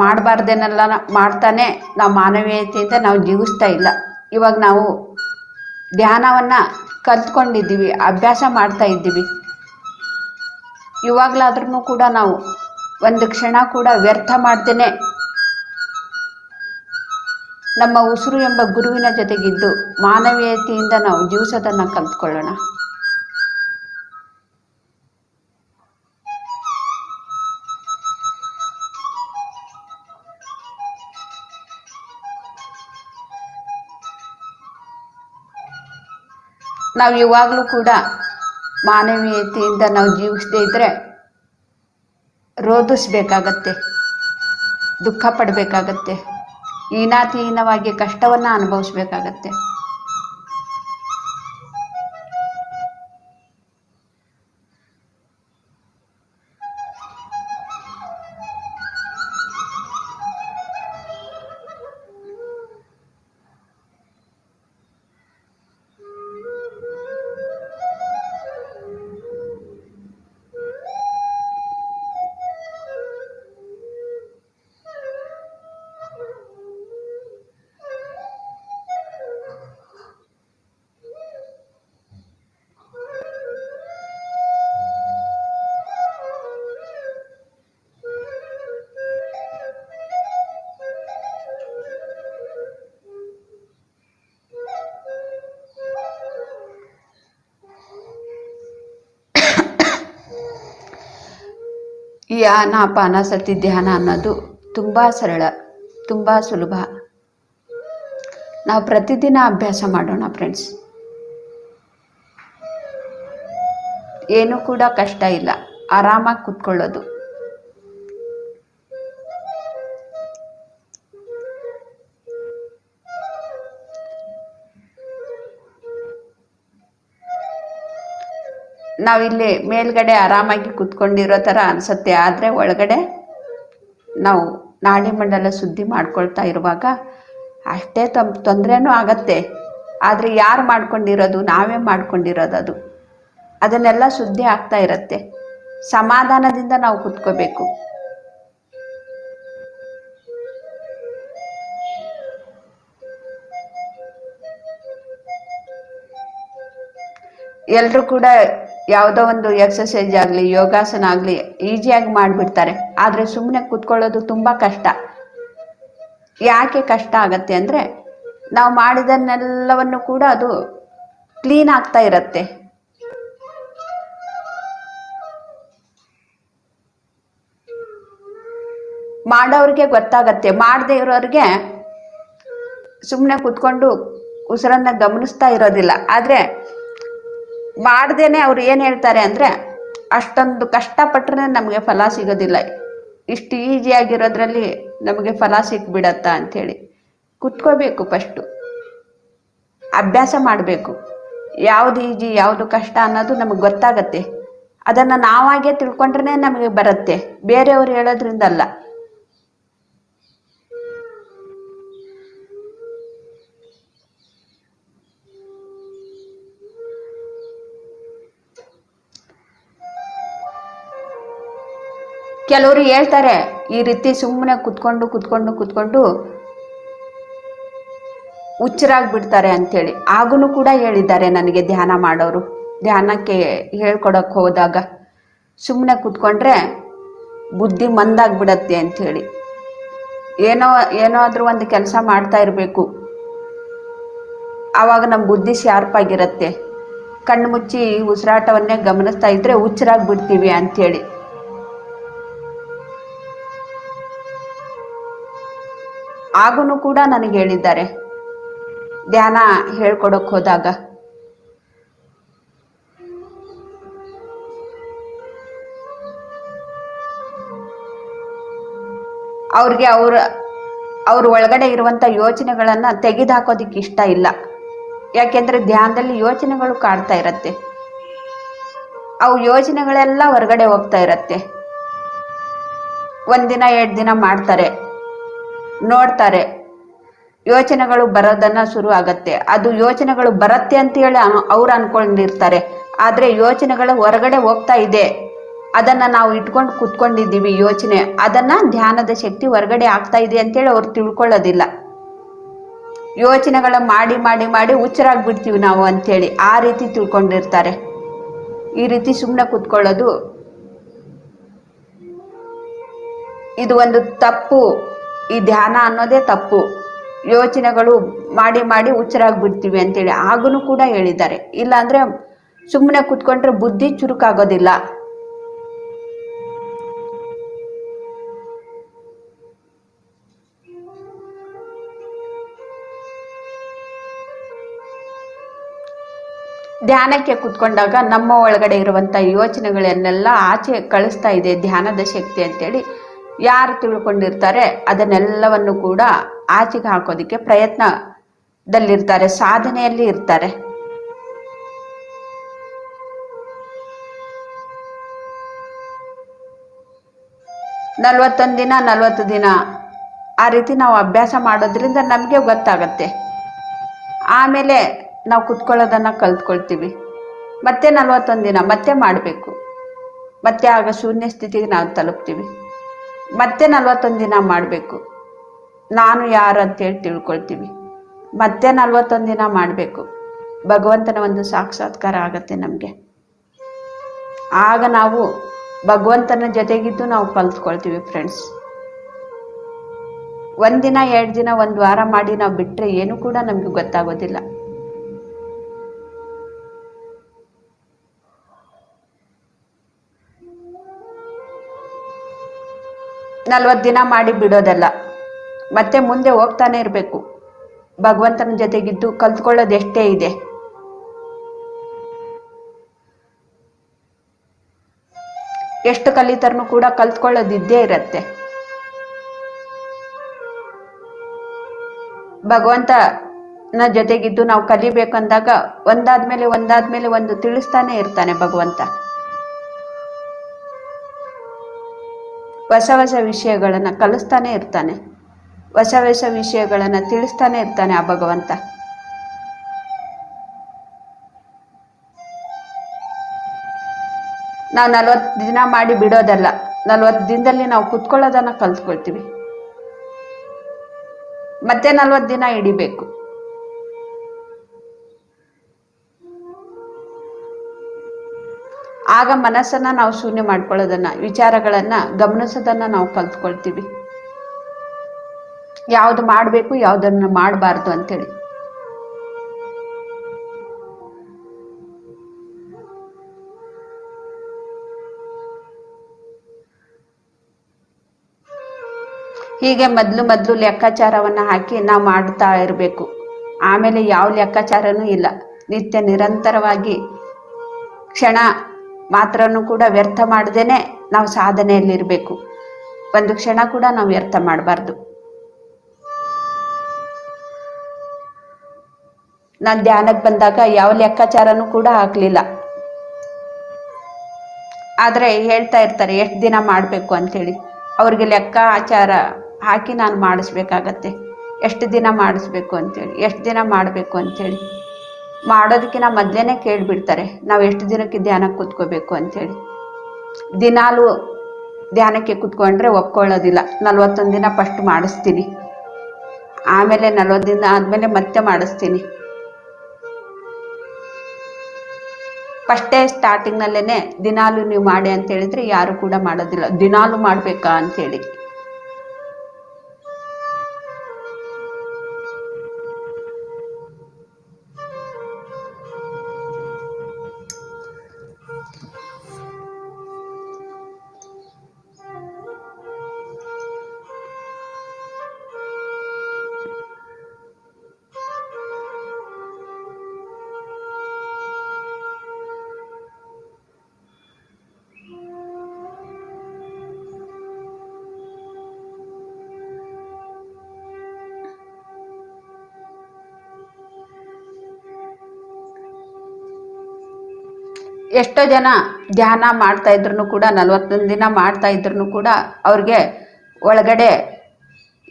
ಮಾಡಬಾರ್ದೇನೆಲ್ಲ ಮಾಡ್ತಾನೆ ನಾವು ಮಾನವೀಯತೆಯಿಂದ ನಾವು ಜೀವಿಸ್ತಾ ಇಲ್ಲ. ಇವಾಗ ನಾವು ಧ್ಯಾನವನ್ನು ಕಲ್ತ್ಕೊಂಡಿದ್ದೀವಿ, ಅಭ್ಯಾಸ ಮಾಡ್ತಾ ಇದ್ದೀವಿ. ಇವಾಗಲಾದ್ರೂ ಕೂಡ ನಾವು ಒಂದು ಕ್ಷಣ ಕೂಡ ವ್ಯರ್ಥ ಮಾಡ್ದೇನೆ ನಮ್ಮ ಉಸಿರು ಎಂಬ ಗುರುವಿನ ಜೊತೆಗಿದ್ದು ಮಾನವೀಯತೆಯಿಂದ ನಾವು ಜೀವಿಸೋದನ್ನು ಕಲ್ತ್ಕೊಳ್ಳೋಣ. ನಾವು ಇವಾಗಲೂ ಕೂಡ ಮಾನವೀಯತೆಯಿಂದ ನಾವು ಜೀವಿಸದೇ ಇದ್ದರೆ ರೋಧಿಸ್ಬೇಕಾಗತ್ತೆ, ದುಃಖ ಪಡಬೇಕಾಗತ್ತೆ, ಹೀನಾತಿಹೀನವಾಗಿ ಕಷ್ಟವನ್ನು ಅನುಭವಿಸ್ಬೇಕಾಗತ್ತೆ. ಈ ಆನಾಪಾನಸತಿ ಧ್ಯಾನ ಅನ್ನೋದು ತುಂಬ ಸರಳ, ತುಂಬ ಸುಲಭ. ನಾವು ಪ್ರತಿದಿನ ಅಭ್ಯಾಸ ಮಾಡೋಣ ಫ್ರೆಂಡ್ಸ್. ಏನೂ ಕೂಡ ಕಷ್ಟ ಇಲ್ಲ, ಆರಾಮಾಗಿ ಕೂತ್ಕೊಳ್ಳೋದು. ನಾವಿಲ್ಲಿ ಮೇಲ್ಗಡೆ ಆರಾಮಾಗಿ ಕೂತ್ಕೊಂಡಿರೋ ಥರ ಅನಿಸುತ್ತೆ, ಆದರೆ ಒಳಗಡೆ ನಾವು ನಾಡಿ ಮಂಡಲ ಶುದ್ಧಿ ಮಾಡ್ಕೊಳ್ತಾ ಇರುವಾಗ ಅಷ್ಟೇ ತೊಂದರೆನೂ ಆಗತ್ತೆ. ಆದರೆ ಯಾರು ಮಾಡ್ಕೊಂಡಿರೋದು? ನಾವೇ ಮಾಡ್ಕೊಂಡಿರೋದು. ಅದನ್ನೆಲ್ಲ ಶುದ್ಧಿ ಆಗ್ತಾ ಇರತ್ತೆ. ಸಮಾಧಾನದಿಂದ ನಾವು ಕೂತ್ಕೋಬೇಕು. ಎಲ್ಲರೂ ಕೂಡ ಯಾವುದೋ ಒಂದು ಎಕ್ಸಸೈಸ್ ಆಗಲಿ ಯೋಗಾಸನ ಆಗಲಿ ಈಸಿಯಾಗಿ ಮಾಡಿಬಿಡ್ತಾರೆ. ಆದರೆ ಸುಮ್ಮನೆ ಕೂತ್ಕೊಳ್ಳೋದು ತುಂಬ ಕಷ್ಟ. ಯಾಕೆ ಕಷ್ಟ ಆಗತ್ತೆ ಅಂದರೆ ನಾವು ಮಾಡಿದನ್ನೆಲ್ಲವನ್ನು ಕೂಡ ಅದು ಕ್ಲೀನ್ ಆಗ್ತಾ ಇರತ್ತೆ. ಮಾಡೋರಿಗೆ ಗೊತ್ತಾಗತ್ತೆ, ಮಾಡದೇ ಇರೋರಿಗೆ ಸುಮ್ಮನೆ ಕೂತ್ಕೊಂಡು ಉಸಿರನ್ನು ಗಮನಿಸ್ತಾ ಇರೋದಿಲ್ಲ. ಆದರೆ ಮಾಡ್ದೇನೆ ಅವ್ರು ಏನು ಹೇಳ್ತಾರೆ ಅಂದರೆ ಅಷ್ಟೊಂದು ಕಷ್ಟಪಟ್ಟರೆ ನಮಗೆ ಫಲ ಸಿಗೋದಿಲ್ಲ, ಇಷ್ಟು ಈಸಿಯಾಗಿರೋದ್ರಲ್ಲಿ ನಮಗೆ ಫಲ ಸಿಕ್ಬಿಡತ್ತಾ ಅಂಥೇಳಿ. ಕುತ್ಕೋಬೇಕು ಫಸ್ಟು. ಅಭ್ಯಾಸ ಮಾಡಬೇಕು. ಯಾವುದು ಈಜಿ ಯಾವುದು ಕಷ್ಟ ಅನ್ನೋದು ನಮಗೆ ಗೊತ್ತಾಗತ್ತೆ. ಅದನ್ನು ನಾವಾಗೇ ತಿಳ್ಕೊಂಡ್ರೆ ನಮಗೆ ಬರುತ್ತೆ, ಬೇರೆಯವರು ಹೇಳೋದ್ರಿಂದ ಅಲ್ಲ. ಕೆಲವರು ಹೇಳ್ತಾರೆ ಈ ರೀತಿ ಸುಮ್ಮನೆ ಕುತ್ಕೊಂಡು ಹುಚ್ಚರಾಗ್ಬಿಡ್ತಾರೆ ಅಂತೇಳಿ. ಆಗೂ ಕೂಡ ಹೇಳಿದ್ದಾರೆ ನನಗೆ ಧ್ಯಾನ ಮಾಡೋರು. ಧ್ಯಾನಕ್ಕೆ ಹೇಳ್ಕೊಡಕ್ಕೆ ಹೋದಾಗ ಸುಮ್ಮನೆ ಕುತ್ಕೊಂಡ್ರೆ ಬುದ್ಧಿ ಮಂದಾಗ್ಬಿಡತ್ತೆ ಅಂಥೇಳಿ. ಏನಾದರೂ ಒಂದು ಕೆಲಸ ಮಾಡ್ತಾ ಇರಬೇಕು, ಆವಾಗ ನಮ್ಮ ಬುದ್ಧಿ ಶಾರ್ಪ್ ಆಗಿರುತ್ತೆ. ಕಣ್ಣು ಮುಚ್ಚಿ ಉಸಿರಾಟವನ್ನೇ ಗಮನಿಸ್ತಾ ಇದ್ರೆ ಹುಚ್ಚರಾಗ್ಬಿಡ್ತೀವಿ ಅಂಥೇಳಿ. ಆಗೂ ಕೂಡ ನನಗೆ ಹೇಳಿದ್ದಾರೆ ಧ್ಯಾನ ಹೇಳ್ಕೊಡಕ್ಕೆ ಹೋದಾಗ. ಅವ್ರಿಗೆ ಅವ್ರ ಒಳಗಡೆ ಇರುವಂಥ ಯೋಚನೆಗಳನ್ನು ತೆಗೆದುಹಾಕೋದಿಕ್ಕೆ ಇಷ್ಟ ಇಲ್ಲ. ಯಾಕೆಂದರೆ ಧ್ಯಾನದಲ್ಲಿ ಯೋಚನೆಗಳು ಕಾಡ್ತಾ ಇರತ್ತೆ. ಅವು ಯೋಚನೆಗಳೆಲ್ಲ ಹೊರಗಡೆ ಹೋಗ್ತಾ ಇರತ್ತೆ. ಒಂದಿನ 2 ದಿನ ಮಾಡ್ತಾರೆ, ನೋಡ್ತಾರೆ, ಯೋಚನೆಗಳು ಬರೋದನ್ನ ಶುರು ಆಗತ್ತೆ. ಅದು ಯೋಚನೆಗಳು ಬರುತ್ತೆ ಅಂತ ಹೇಳಿ ಅವ್ರು ಅನ್ಕೊಂಡಿರ್ತಾರೆ. ಆದರೆ ಯೋಚನೆಗಳು ಹೊರಗಡೆ ಹೋಗ್ತಾ ಇದೆ, ಅದನ್ನು ನಾವು ಇಟ್ಕೊಂಡು ಕುತ್ಕೊಂಡಿದ್ದೀವಿ ಯೋಚನೆ, ಅದನ್ನು ಧ್ಯಾನದ ಶಕ್ತಿ ಹೊರಗಡೆ ಆಗ್ತಾ ಇದೆ ಅಂತೇಳಿ ಅವ್ರು ತಿಳ್ಕೊಳ್ಳೋದಿಲ್ಲ. ಯೋಚನೆಗಳ ಮಾಡಿ ಮಾಡಿ ಮಾಡಿ ಹುಚ್ಚರಾಗ್ಬಿಡ್ತೀವಿ ನಾವು ಅಂಥೇಳಿ ಆ ರೀತಿ ತಿಳ್ಕೊಂಡಿರ್ತಾರೆ. ಈ ರೀತಿ ಸುಮ್ಮನೆ ಕುತ್ಕೊಳ್ಳೋದು ಇದು ಒಂದು ತಪ್ಪು. ಈ ಧ್ಯಾನ ಅನ್ನೋದೇ ತಪ್ಪು. ಯೋಚನೆಗಳು ಮಾಡಿ ಮಾಡಿ ಹುಚ್ಚರಾಗ್ಬಿಡ್ತೀವಿ ಅಂತೇಳಿ ಆಗೂ ಕೂಡ ಹೇಳಿದ್ದಾರೆ. ಇಲ್ಲಾಂದರೆ ಸುಮ್ಮನೆ ಕುತ್ಕೊಂಡ್ರೆ ಬುದ್ಧಿ ಚುರುಕಾಗೋದಿಲ್ಲ. ಧ್ಯಾನಕ್ಕೆ ಕುತ್ಕೊಂಡಾಗ ನಮ್ಮ ಒಳಗಡೆ ಇರುವಂಥ ಯೋಚನೆಗಳನ್ನೆಲ್ಲ ಆಚೆ ಕಳಿಸ್ತಾ ಇದೆ ಧ್ಯಾನದ ಶಕ್ತಿ ಅಂತೇಳಿ ಯಾರು ತಿಳ್ಕೊಂಡಿರ್ತಾರೆ ಅದನ್ನೆಲ್ಲವನ್ನು ಕೂಡ ಆಚೆಗೆ ಹಾಕೋದಿಕ್ಕೆ ಪ್ರಯತ್ನದಲ್ಲಿರ್ತಾರೆ, ಸಾಧನೆಯಲ್ಲಿ ಇರ್ತಾರೆ. ನಲವತ್ತೊಂದು ದಿನ 40 ದಿನ ಆ ರೀತಿ ನಾವು ಅಭ್ಯಾಸ ಮಾಡೋದ್ರಿಂದ ನಮಗೆ ಗೊತ್ತಾಗತ್ತೆ. ಆಮೇಲೆ ನಾವು ಕುತ್ಕೊಳ್ಳೋದನ್ನು ಕಲ್ತ್ಕೊಳ್ತೀವಿ. ಮತ್ತೆ 41 ದಿನ ಮತ್ತೆ ಮಾಡಬೇಕು. ಮತ್ತೆ ಆಗ ಶೂನ್ಯ ಸ್ಥಿತಿಗೆ ನಾವು ತಲುಪ್ತೀವಿ. ಮತ್ತೆ 41 ದಿನ ಮಾಡಬೇಕು, ನಾನು ಯಾರು ಅಂತೇಳಿ ತಿಳ್ಕೊಳ್ತೀವಿ. ಮತ್ತೆ 41 ದಿನ ಮಾಡಬೇಕು, ಭಗವಂತನ ಒಂದು ಸಾಕ್ಷಾತ್ಕಾರ ಆಗತ್ತೆ ನಮಗೆ. ಆಗ ನಾವು ಭಗವಂತನ ಜೊತೆಗಿದ್ದು ನಾವು ಕಲ್ತ್ಕೊಳ್ತೀವಿ ಫ್ರೆಂಡ್ಸ್. 1 ದಿನ 2 ದಿನ 1 ವಾರ ಮಾಡಿ ನಾವು ಬಿಟ್ಟರೆ ಏನು ಕೂಡ ನಮಗೆ ಗೊತ್ತಾಗೋದಿಲ್ಲ. ನಲವತ್ತು ದಿನ ಮಾಡಿ ಬಿಡೋದಲ್ಲ, ಮತ್ತೆ ಮುಂದೆ ಹೋಗ್ತಾನೆ ಇರಬೇಕು. ಭಗವಂತನ ಜೊತೆಗಿದ್ದು ಕಲ್ತ್ಕೊಳ್ಳೋದು ಎಷ್ಟೇ ಇದೆ. ಎಷ್ಟು ಕಲಿತರನು ಕೂಡ ಕಲ್ತ್ಕೊಳ್ಳೋದಿದ್ದೇ ಇರತ್ತೆ. ಭಗವಂತನ ಜೊತೆಗಿದ್ದು ನಾವು ಕಲಿಬೇಕಂದಾಗ ಒಂದಾದ್ಮೇಲೆ ಒಂದು ತಿಳಿಸ್ತಾನೆ ಇರ್ತಾನೆ ಭಗವಂತ. ಹೊಸ ಹೊಸ ವಿಷಯಗಳನ್ನು ಕಲಿಸ್ತಾನೆ ಇರ್ತಾನೆ, ಹೊಸ ಹೊಸ ವಿಷಯಗಳನ್ನು ತಿಳಿಸ್ತಾನೆ ಇರ್ತಾನೆ ಆ ಭಗವಂತ. ನಾವು 40 ದಿನ ಮಾಡಿ ಬಿಡೋದಲ್ಲ, 40 ದಿನದಲ್ಲಿ ನಾವು ಕುತ್ಕೊಳ್ಳೋದನ್ನ ಕಲ್ತ್ಕೊಳ್ತೀವಿ. ಮತ್ತೆ 40 ದಿನ ಹಿಡಿಬೇಕು. ಆಗ ಮನಸ್ಸನ್ನ ನಾವು ಶೂನ್ಯ ಮಾಡ್ಕೊಳ್ಳೋದನ್ನ, ವಿಚಾರಗಳನ್ನ ಗಮನಿಸೋದನ್ನ ನಾವು ಕಲ್ತ್ಕೊಳ್ತೀವಿ. ಯಾವುದು ಮಾಡಬೇಕು, ಯಾವುದನ್ನು ಮಾಡಬಾರ್ದು ಅಂತೇಳಿ. ಹೀಗೆ ಮೊದಲು ಲೆಕ್ಕಾಚಾರವನ್ನ ಹಾಕಿ ನಾವು ಮಾಡ್ತಾ ಇರಬೇಕು. ಆಮೇಲೆ ಯಾವ ಲೆಕ್ಕಾಚಾರನೂ ಇಲ್ಲ. ನಿತ್ಯ ನಿರಂತರವಾಗಿ ಕ್ಷಣ ಮಾತ್ರನೂ ಕೂಡ ವ್ಯರ್ಥ ಮಾಡದೇನೆ ನಾವು ಸಾಧನೆಯಲ್ಲಿರಬೇಕು. ಒಂದು ಕ್ಷಣ ಕೂಡ ನಾವು ವ್ಯರ್ಥ ಮಾಡಬಾರ್ದು. ನಾನು ಧ್ಯಾನಕ್ಕೆ ಬಂದಾಗ ಯಾವ ಲೆಕ್ಕಾಚಾರನೂ ಕೂಡ ಹಾಕ್ಲಿಲ್ಲ. ಆದರೆ ಹೇಳ್ತಾ ಇರ್ತಾರೆ ಎಷ್ಟು ದಿನ ಮಾಡಬೇಕು ಅಂಥೇಳಿ. ಅವ್ರಿಗೆ ಲೆಕ್ಕಾಚಾರ ಹಾಕಿ ನಾನು ಮಾಡಿಸ್ಬೇಕಾಗತ್ತೆ. ಎಷ್ಟು ದಿನ ಮಾಡಿಸ್ಬೇಕು ಅಂಥೇಳಿ, ಎಷ್ಟು ದಿನ ಮಾಡಬೇಕು ಅಂಥೇಳಿ. ಮಾಡೋದಕ್ಕಿಂತ ಮೊದಲೇ ಕೇಳಿಬಿಡ್ತಾರೆ ನಾವು ಎಷ್ಟು ದಿನಕ್ಕೆ ಧ್ಯಾನಕ್ಕೆ ಕೂತ್ಕೋಬೇಕು ಅಂಥೇಳಿ. ದಿನಾಲೂ ಧ್ಯಾನಕ್ಕೆ ಕೂತ್ಕೊಂಡ್ರೆ ಒಪ್ಕೊಳ್ಳೋದಿಲ್ಲ. 41 ದಿನ ಫಸ್ಟ್ ಮಾಡಿಸ್ತೀನಿ, ಆಮೇಲೆ 40 ದಿನ ಆದಮೇಲೆ ಮತ್ತೆ ಮಾಡಿಸ್ತೀನಿ. ಫಸ್ಟೇ ಸ್ಟಾರ್ಟಿಂಗ್ನಲ್ಲೇ ದಿನಾಲೂ ನೀವು ಮಾಡಿ ಅಂತ ಹೇಳಿದ್ರೆ ಯಾರು ಕೂಡ ಮಾಡೋದಿಲ್ಲ. ದಿನಾಲೂ ಮಾಡಬೇಕಾ ಅಂಥೇಳಿ. ಎಷ್ಟೋ ಜನ ಧ್ಯಾನ ಮಾಡ್ತಾ ಇದ್ರು ಕೂಡ 41 ದಿನ ಮಾಡ್ತಾ ಇದ್ರು ಕೂಡ ಅವ್ರಿಗೆ ಒಳಗಡೆ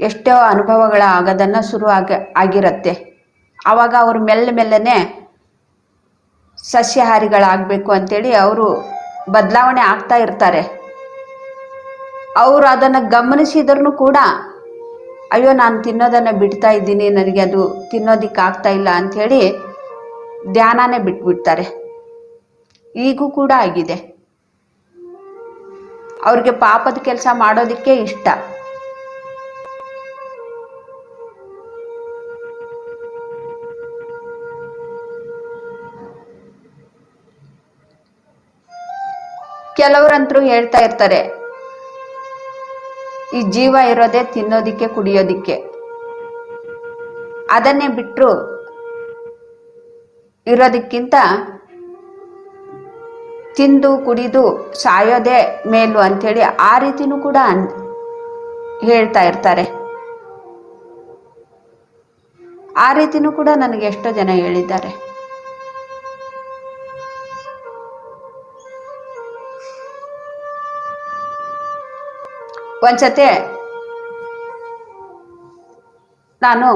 ಎಷ್ಟೋ ಅನುಭವಗಳ ಆಗೋದನ್ನು ಆಗಿರತ್ತೆ. ಆವಾಗ ಅವರು ಮೆಲ್ಲನೆ ಸಸ್ಯಾಹಾರಿಗಳಾಗಬೇಕು ಅಂತೇಳಿ ಅವರು ಬದಲಾವಣೆ ಆಗ್ತಾ ಇರ್ತಾರೆ. ಅವರು ಅದನ್ನು ಗಮನಿಸಿದ್ರು ಕೂಡ ಅಯ್ಯೋ ನಾನು ತಿನ್ನೋದನ್ನು ಬಿಡ್ತಾ ಇದ್ದೀನಿ, ನನಗೆ ಅದು ತಿನ್ನೋದಿಕ್ಕೆ ಆಗ್ತಾ ಇಲ್ಲ ಅಂಥೇಳಿ ಧ್ಯಾನನೇ ಬಿಟ್ಬಿಡ್ತಾರೆ. ಈಗೂ ಕೂಡ ಆಗಿದೆ. ಅವ್ರಿಗೆ ಪಾಪದ ಕೆಲಸ ಮಾಡೋದಕ್ಕೆ ಇಷ್ಟ. ಕೆಲವರಂತರೂ ಹೇಳ್ತಾ ಇರ್ತಾರೆ ಈ ಜೀವ ಇರೋದೇ ತಿನ್ನೋದಿಕ್ಕೆ ಕುಡಿಯೋದಿಕ್ಕೆ, ಅದನ್ನೇ ಬಿಟ್ಟರು ಇರೋದಕ್ಕಿಂತ ತಿಂದು ಕುಡಿದು ಸಾಯೋದೇ ಮೇಲು ಅಂಥೇಳಿ ಆ ರೀತಿನೂ ಕೂಡ ಹೇಳ್ತಾ ಇರ್ತಾರೆ. ಆ ರೀತಿನೂ ಕೂಡ ನನಗೆ ಎಷ್ಟೋ ಜನ ಹೇಳಿದ್ದಾರೆ. ಒಂದ್ಸತೆ ನಾನು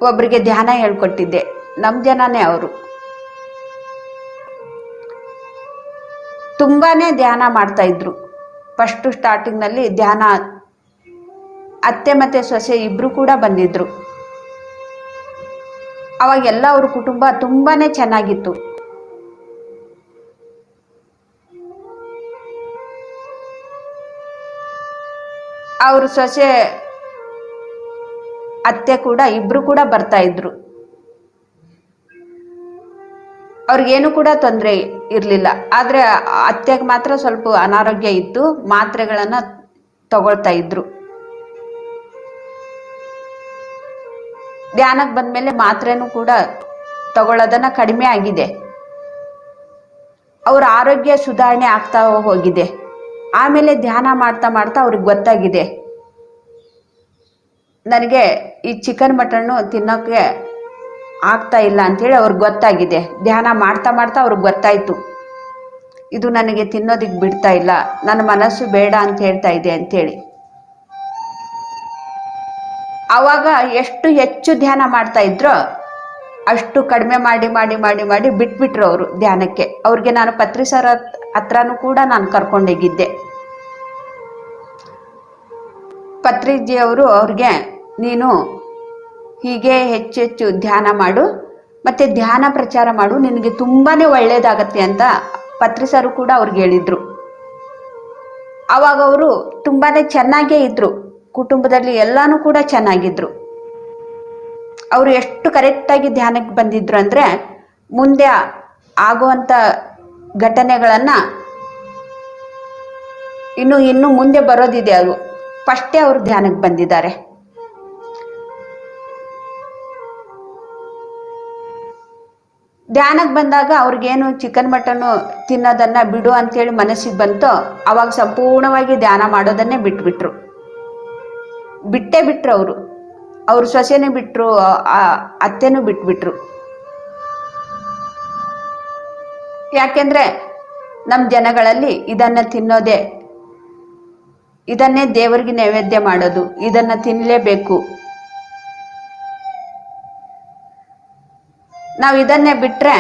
ಒಬ್ಬರಿಗೆ ಧ್ಯಾನ ಹೇಳ್ಕೊಟ್ಟಿದ್ದೆ. ನಮ್ಮ ಜನನೇ ಅವರು. ತುಂಬಾನೇ ಧ್ಯಾನ ಮಾಡ್ತಾ ಇದ್ರು. ಫಸ್ಟು ಸ್ಟಾರ್ಟಿಂಗ್ನಲ್ಲಿ ಧ್ಯಾನ ಅತ್ತೆ ಮತ್ತು ಸೊಸೆ ಇಬ್ಬರು ಕೂಡ ಬಂದಿದ್ರು. ಅವಾಗೆಲ್ಲ ಅವ್ರ ಕುಟುಂಬ ತುಂಬಾನೇ ಚೆನ್ನಾಗಿತ್ತು. ಅವ್ರ ಸೊಸೆ ಅತ್ತೆ ಕೂಡ ಇಬ್ರು ಕೂಡ ಬರ್ತಾ ಇದ್ರು. ಅವ್ರಿಗೇನು ಕೂಡ ತೊಂದರೆ ಇರಲಿಲ್ಲ. ಆದರೆ ಅತ್ತೆಗೆ ಮಾತ್ರ ಸ್ವಲ್ಪ ಅನಾರೋಗ್ಯ ಇತ್ತು, ಮಾತ್ರೆಗಳನ್ನು ತಗೊಳ್ತಾ ಇದ್ರು. ಧ್ಯಾನಕ್ಕೆ ಬಂದ್ಮೇಲೆ ಮಾತ್ರೆನೂ ಕೂಡ ತಗೊಳ್ಳೋದನ್ನ ಕಡಿಮೆ ಆಗಿದೆ. ಅವ್ರ ಆರೋಗ್ಯ ಸುಧಾರಣೆ ಆಗ್ತಾ ಹೋಗಿದೆ. ಆಮೇಲೆ ಧ್ಯಾನ ಮಾಡ್ತಾ ಮಾಡ್ತಾ ಅವ್ರಿಗೆ ಗೊತ್ತಾಗಿದೆ ನನಗೆ ಈ ಚಿಕನ್ ಮಟನ್ನು ತಿನ್ನೋಕ್ಕೆ ಆಗ್ತಾ ಇಲ್ಲ ಅಂಥೇಳಿ ಅವ್ರಿಗೆ ಗೊತ್ತಾಗಿದೆ. ಧ್ಯಾನ ಮಾಡ್ತಾ ಮಾಡ್ತಾ ಅವ್ರಿಗೆ ಗೊತ್ತಾಯ್ತು ಇದು ನನಗೆ ತಿನ್ನೋದಿಕ್ಕೆ ಬಿಡ್ತಾ ಇಲ್ಲ, ನನ್ನ ಮನಸ್ಸು ಬೇಡ ಅಂತ ಹೇಳ್ತಾ ಇದೆ ಅಂಥೇಳಿ. ಆವಾಗ ಎಷ್ಟು ಹೆಚ್ಚು ಧ್ಯಾನ ಮಾಡ್ತಾ ಇದ್ರೋ ಅಷ್ಟು ಕಡಿಮೆ ಮಾಡಿ ಮಾಡಿ ಮಾಡಿ ಮಾಡಿ ಬಿಟ್ಬಿಟ್ರು ಅವರು ಧ್ಯಾನಕ್ಕೆ. ಅವ್ರಿಗೆ ನಾನು ಪತ್ರಿ ಸರ್ ಹತ್ರನೂ ಕೂಡ ನಾನು ಕರ್ಕೊಂಡೋಗಿದ್ದೆ. ಪತ್ರಿಜಿಯವರು ಅವ್ರಿಗೆ ನೀನು ಹೀಗೆ ಹೆಚ್ಚೆಚ್ಚು ಧ್ಯಾನ ಮಾಡು ಮತ್ತು ಧ್ಯಾನ ಪ್ರಚಾರ ಮಾಡು, ನಿನಗೆ ತುಂಬಾ ಒಳ್ಳೆಯದಾಗತ್ತೆ ಅಂತ ಪತ್ರಿ ಸರು ಕೂಡ ಅವ್ರಿಗೆ ಹೇಳಿದರು. ಆವಾಗ ಅವರು ತುಂಬಾ ಚೆನ್ನಾಗೇ ಇದ್ದರು. ಕುಟುಂಬದಲ್ಲಿ ಎಲ್ಲನೂ ಕೂಡ ಚೆನ್ನಾಗಿದ್ರು. ಅವರು ಎಷ್ಟು ಕರೆಕ್ಟಾಗಿ ಧ್ಯಾನಕ್ಕೆ ಬಂದಿದ್ರು ಅಂದರೆ ಮುಂದೆ ಆಗುವಂಥ ಘಟನೆಗಳನ್ನು ಇನ್ನು ಮುಂದೆ ಬರೋದಿದೆ. ಅವರು ಫಸ್ಟೇ ಅವರು ಧ್ಯಾನಕ್ಕೆ ಬಂದಿದ್ದಾರೆ. ಧ್ಯಾನಕ್ಕೆ ಬಂದಾಗ ಅವ್ರಿಗೇನು ಚಿಕನ್ ಮಟನ್ನು ತಿನ್ನೋದನ್ನು ಬಿಡು ಅಂತೇಳಿ ಮನಸ್ಸಿಗೆ ಬಂತೋ ಅವಾಗ ಸಂಪೂರ್ಣವಾಗಿ ಧ್ಯಾನ ಮಾಡೋದನ್ನೇ ಬಿಟ್ಬಿಟ್ರು ಅವರು. ಅವ್ರು ಸೊಸೆನೂ ಬಿಟ್ರು, ಅತ್ತೆನೂ ಬಿಟ್ಬಿಟ್ರು. ಯಾಕೆಂದ್ರೆ ನಮ್ಮ ಜನಗಳಲ್ಲಿ ಇದನ್ನೇ ದೇವರಿಗೆ ನೈವೇದ್ಯ ಮಾಡೋದು, ಇದನ್ನ ತಿನ್ನಲೇಬೇಕು. ನಾವು ಇದನ್ನೇ ಬಿಟ್ರೆ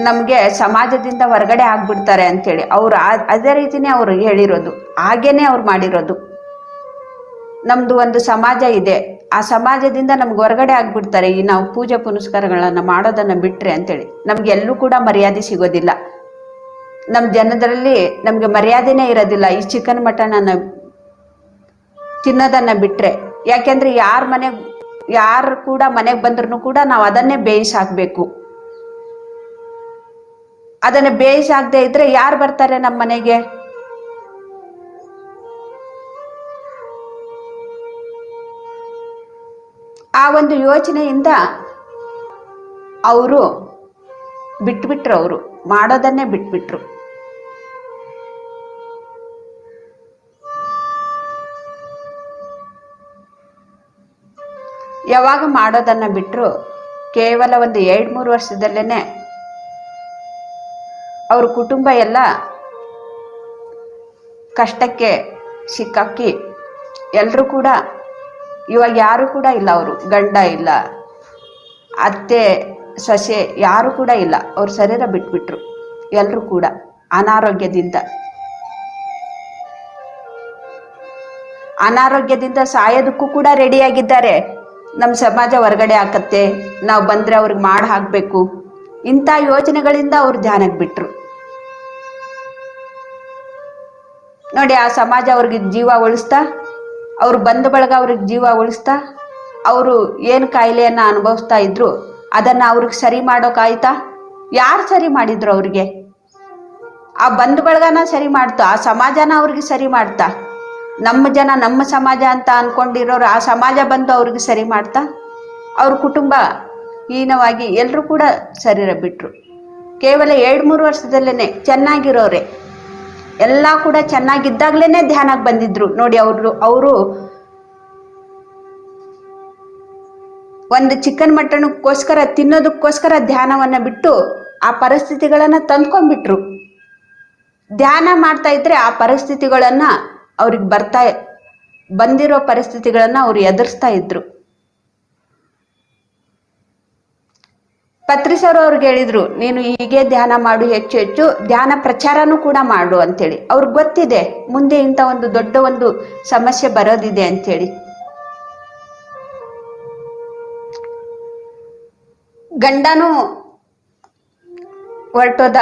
ನಮಗೆ ಸಮಾಜದಿಂದ ಹೊರಗಡೆ ಆಗ್ಬಿಡ್ತಾರೆ ಅಂತೇಳಿ ಅವ್ರು ಅದೇ ರೀತಿನೇ ಅವ್ರು ಹೇಳಿರೋದು, ಹಾಗೇನೆ ಅವ್ರು ಮಾಡಿರೋದು. ನಮ್ದು ಒಂದು ಸಮಾಜ ಇದೆ, ಆ ಸಮಾಜದಿಂದ ನಮ್ಗೆ ಹೊರಗಡೆ ಆಗ್ಬಿಡ್ತಾರೆ ಈ ನಾವು ಪೂಜೆ ಪುನಸ್ಕಾರಗಳನ್ನ ಮಾಡೋದನ್ನ ಬಿಟ್ರೆ ಅಂತೇಳಿ. ನಮ್ಗೆ ಎಲ್ಲೂ ಕೂಡ ಮರ್ಯಾದೆ ಸಿಗೋದಿಲ್ಲ. ನಮ್ಮ ಜನದಲ್ಲಿ ನಮ್ಗೆ ಮರ್ಯಾದೆನೇ ಇರೋದಿಲ್ಲ ಈ ಚಿಕನ್ ಮಟನ್ ಅನ್ನ ತಿನ್ನೋದನ್ನ ಬಿಟ್ರೆ. ಯಾಕೆಂದ್ರೆ ಯಾರು ಕೂಡ ಮನೆಗೆ ಬಂದ್ರು ಕೂಡ ನಾವು ಅದನ್ನೇ ಬೇಯಿಸಾಕ್ಬೇಕು. ಅದನ್ನ ಬೇಯಿಸಾಕದೆ ಇದ್ರೆ ಯಾರು ಬರ್ತಾರೆ ನಮ್ಮ ಮನೆಗೆ? ಆ ಒಂದು ಯೋಚನೆಯಿಂದ ಅವರು ಬಿಟ್ಬಿಟ್ರು, ಅವರು ಮಾಡೋದನ್ನೇ ಬಿಟ್ಬಿಟ್ರು. ಯಾವಾಗ ಮಾಡೋದನ್ನ ಬಿಟ್ರು, ಕೇವಲ ಒಂದು 2-3 ವರ್ಷದಲ್ಲೇನೆ ಅವ್ರ ಕುಟುಂಬ ಎಲ್ಲ ಕಷ್ಟಕ್ಕೆ ಸಿಕ್ಕಾಕಿ ಎಲ್ಲರೂ ಕೂಡ ಇವಾಗ ಯಾರು ಕೂಡ ಇಲ್ಲ. ಅವರು ಗಂಡ ಇಲ್ಲ, ಅತ್ತೆ ಸೊಸೆ ಯಾರು ಕೂಡ ಇಲ್ಲ. ಅವ್ರ ಶರೀರ ಬಿಟ್ಬಿಟ್ರು ಎಲ್ಲರೂ ಕೂಡ ಅನಾರೋಗ್ಯದಿಂದ ಸಾಯೋದಕ್ಕೂ ಕೂಡ ರೆಡಿಯಾಗಿದ್ದಾರೆ. ನಮ್ಮ ಸಮಾಜ ಹೊರಗಡೆ ಹಾಕತ್ತೆ, ನಾವು ಬಂದ್ರೆ ಅವ್ರಿಗೆ ಮಾಡಿ ಹಾಕ್ಬೇಕು, ಇಂಥ ಯೋಚನೆಗಳಿಂದ ಅವ್ರು ಧ್ಯಾನಕ್ಕೆ ಬಿಟ್ರು. ನೋಡಿ, ಆ ಸಮಾಜ ಅವ್ರಿಗೆ ಜೀವ ಉಳಿಸ್ತಾ, ಅವ್ರು ಬಂಧು ಬಳಗ ಅವ್ರಿಗೆ ಜೀವ ಉಳಿಸ್ತಾ, ಅವರು ಏನು ಕಾಯಿಲೆಯನ್ನ ಅನುಭವಿಸ್ತಾ ಇದ್ರು ಅದನ್ನ ಅವ್ರಿಗೆ ಸರಿ ಮಾಡೋಕಾಯ್ತಾ? ಯಾರು ಸರಿ ಮಾಡಿದ್ರು ಅವ್ರಿಗೆ? ಆ ಬಂಧು ಬಳಗನ ಸರಿ ಮಾಡ್ತಾ, ಆ ಸಮಾಜನ ಅವ್ರಿಗೆ ಸರಿ ಮಾಡ್ತಾ, ನಮ್ಮ ಜನ ನಮ್ಮ ಸಮಾಜ ಅಂತ ಅನ್ಕೊಂಡಿರೋರು ಆ ಸಮಾಜ ಬಂದು ಅವ್ರಿಗೆ ಸರಿ ಮಾಡ್ತಾ, ಅವ್ರ ಕುಟುಂಬ ಹೀನವಾಗಿ ಎಲ್ಲರೂ ಕೂಡ ಶರೀರ ಬಿಟ್ರು. ಕೇವಲ 2-3 ವರ್ಷದಲ್ಲೇನೆ ಚೆನ್ನಾಗಿರೋರೆ ಎಲ್ಲ ಕೂಡ ಚೆನ್ನಾಗಿದ್ದಾಗ್ಲೇನೆ ಧ್ಯಾನಕ್ಕೆ ಬಂದಿದ್ರು. ನೋಡಿ, ಅವರು ಒಂದು ಚಿಕನ್ ಮಟನ್ಗೋಸ್ಕರ ತಿನ್ನೋದಕ್ಕೋಸ್ಕರ ಧ್ಯಾನವನ್ನ ಬಿಟ್ಟು ಆ ಪರಿಸ್ಥಿತಿಗಳನ್ನ ತಂದ್ಕೊಂಡ್ಬಿಟ್ರು. ಧ್ಯಾನ ಮಾಡ್ತಾ ಇದ್ರೆ ಆ ಪರಿಸ್ಥಿತಿಗಳನ್ನ ಅವ್ರಿಗೆ ಬಂದಿರೋ ಪರಿಸ್ಥಿತಿಗಳನ್ನ ಅವ್ರು ಎದುರಿಸ್ತಾ ಇದ್ರು. ಪತ್ರಿಸರು ಅವ್ರಿಗೆ ಹೇಳಿದ್ರು, ನೀನು ಹೀಗೆ ಧ್ಯಾನ ಮಾಡು, ಹೆಚ್ಚು ಹೆಚ್ಚು ಧ್ಯಾನ ಪ್ರಚಾರನೂ ಕೂಡ ಮಾಡು ಅಂತೇಳಿ. ಅವ್ರಿಗೆ ಗೊತ್ತಿದೆ ಮುಂದೆ ಇಂಥ ಒಂದು ದೊಡ್ಡ ಒಂದು ಸಮಸ್ಯೆ ಬರೋದಿದೆ ಅಂತೇಳಿ. ಗಂಡನೂ ಹೊರಟೋದ,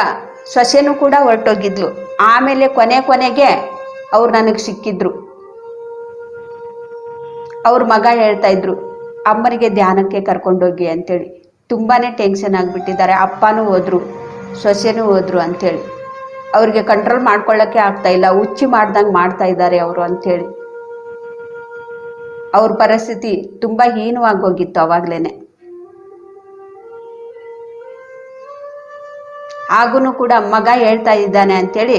ಸೊಸೆನೂ ಕೂಡ ಹೊರಟೋಗಿದ್ಲು. ಆಮೇಲೆ ಕೊನೆಗೆ ಅವ್ರು ನನಗೆ ಸಿಕ್ಕಿದ್ರು. ಅವ್ರ ಮಗ ಹೇಳ್ತಾ ಇದ್ರು, ಅಮ್ಮನಿಗೆ ಧ್ಯಾನಕ್ಕೆ ಕರ್ಕೊಂಡೋಗಿ ಅಂತೇಳಿ. ತುಂಬಾನೇ ಟೆನ್ಷನ್ ಆಗಿಬಿಟ್ಟಿದ್ದಾರೆ. ಅಪ್ಪನೂ ಹೋದ್ರು, ಸೊಸೆನೂ ಹೋದ್ರು ಅಂತೇಳಿ. ಅವ್ರಿಗೆ ಕಂಟ್ರೋಲ್ ಮಾಡ್ಕೊಳ್ಳಕ್ಕೆ ಆಗ್ತಾ ಇಲ್ಲ, ಹುಚ್ಚಿ ಮಾಡ್ದಂಗೆ ಮಾಡ್ತಾ ಇದ್ದಾರೆ ಅವರು ಅಂತೇಳಿ. ಅವ್ರ ಪರಿಸ್ಥಿತಿ ತುಂಬಾ ಹೀನವಾಗಿ ಹೋಗಿತ್ತು ಅವಾಗ್ಲೇನೆ. ಆಗೂನು ಕೂಡ ಮಗ ಹೇಳ್ತಾ ಇದ್ದಾನೆ ಅಂತೇಳಿ,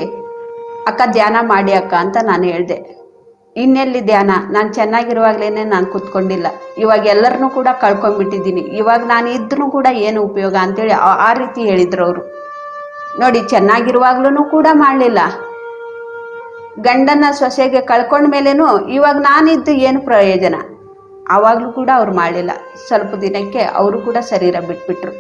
ಅಕ್ಕ ಧ್ಯಾನ ಮಾಡಿ ಅಕ್ಕ ಅಂತ ನಾನು ಹೇಳ್ದೆ. ಇನ್ನೆಲ್ಲಿ ಧ್ಯಾನ, ನಾನು ಚೆನ್ನಾಗಿರುವಾಗ್ಲೇನೆ ನಾನು ಕೂತ್ಕೊಂಡಿಲ್ಲ, ಇವಾಗ ಎಲ್ಲರನ್ನೂ ಕೂಡ ಕಳ್ಕೊಂಡ್ಬಿಟ್ಟಿದ್ದೀನಿ, ಇವಾಗ ನಾನು ಇದ್ರೂ ಕೂಡ ಏನು ಉಪಯೋಗ ಅಂತೇಳಿ ಆ ರೀತಿ ಹೇಳಿದ್ರು ಅವರು. ನೋಡಿ, ಚೆನ್ನಾಗಿರುವಾಗ್ಲೂ ಕೂಡ ಮಾಡಲಿಲ್ಲ. ಗಂಡನ ಸೊಸೆಗೆ ಕಳ್ಕೊಂಡ ಮೇಲೇನು ಇವಾಗ ನಾನಿದ್ದು ಏನು ಪ್ರಯೋಜನ? ಆವಾಗ್ಲೂ ಕೂಡ ಅವ್ರು ಮಾಡಲಿಲ್ಲ. ಸ್ವಲ್ಪ ದಿನಕ್ಕೆ ಅವರು ಕೂಡ ಶರೀರ ಬಿಟ್ಬಿಟ್ರು.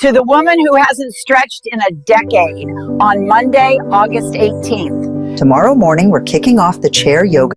To the woman who hasn't stretched in a decade, on Monday, August 18th. Tomorrow morning, we're kicking off the chair yoga.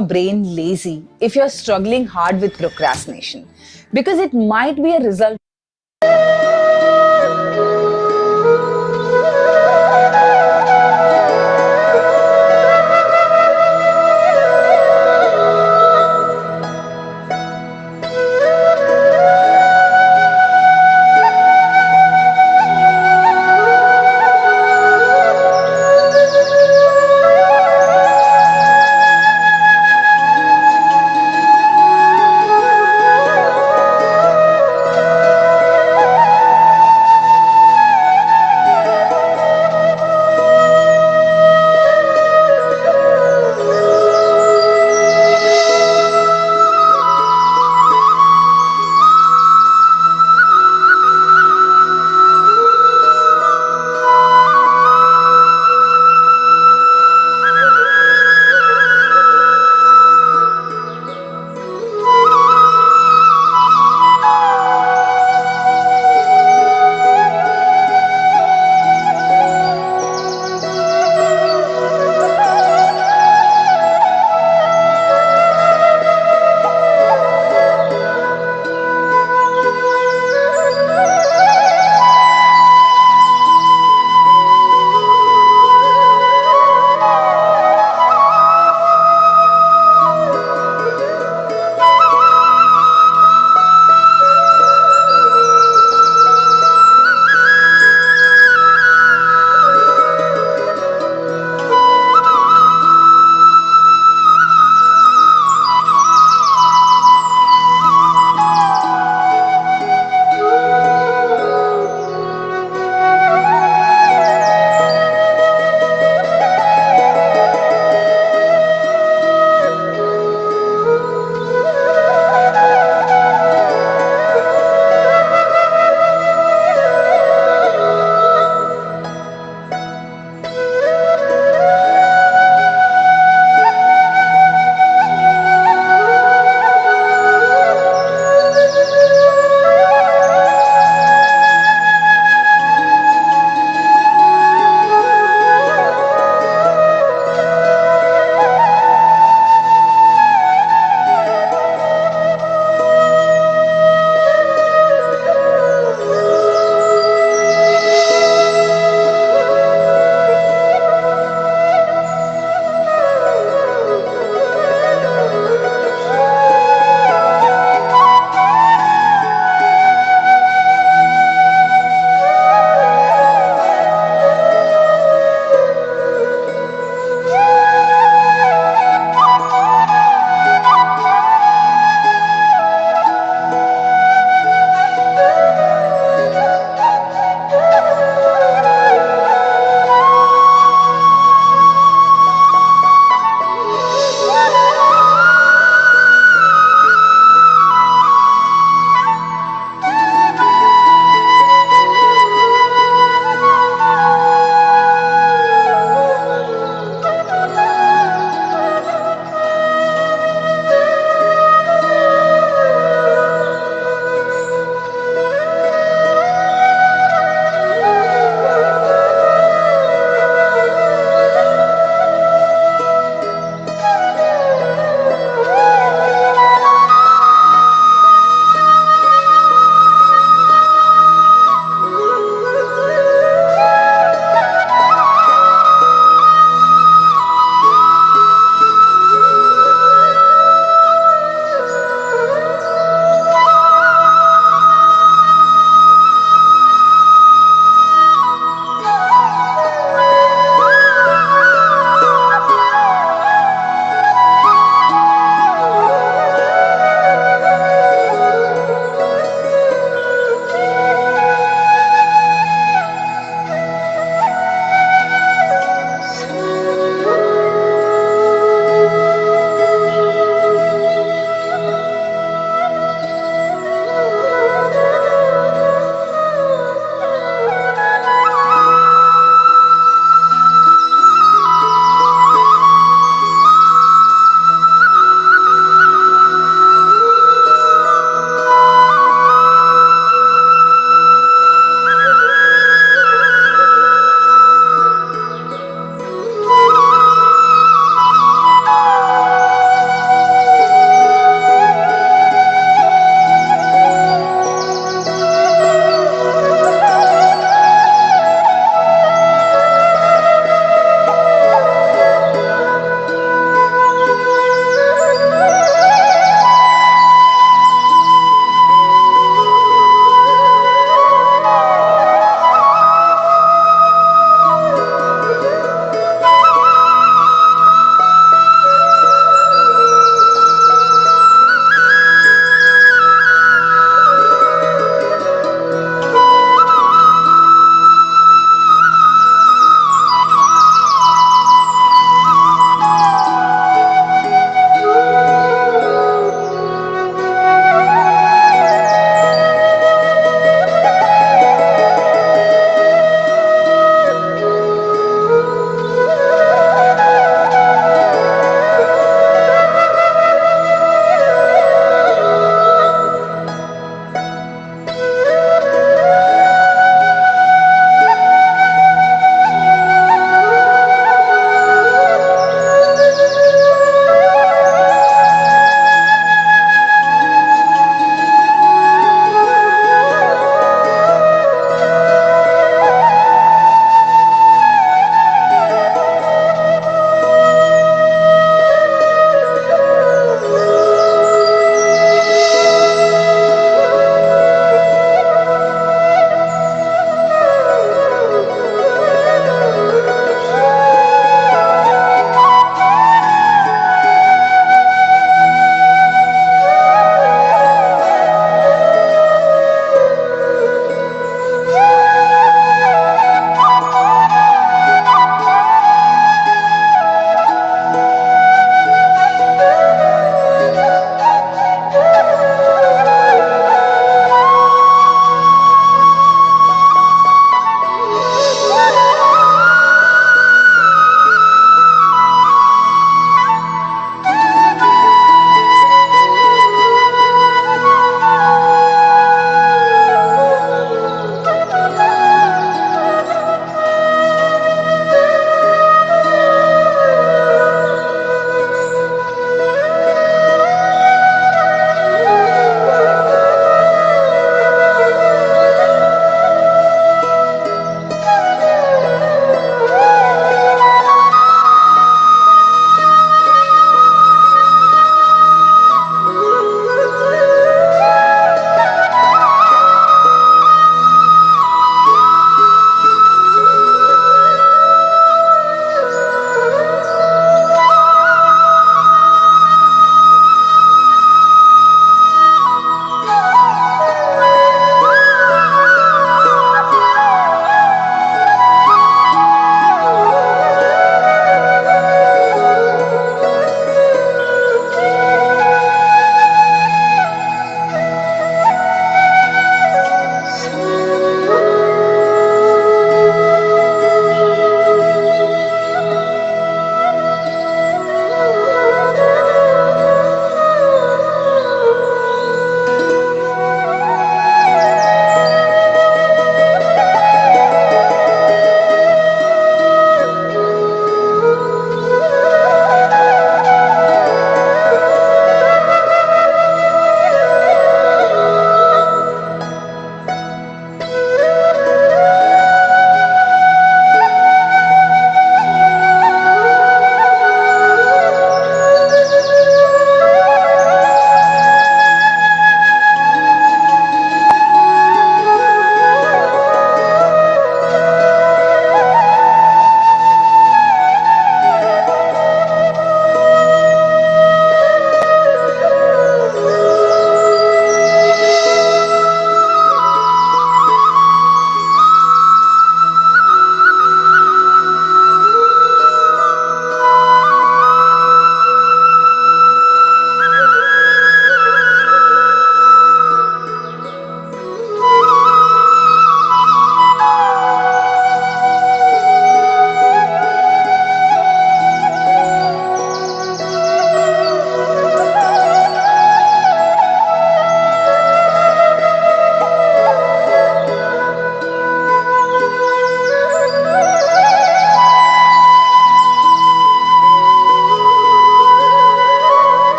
your brain lazy if you're struggling hard with procrastination, because it might be a result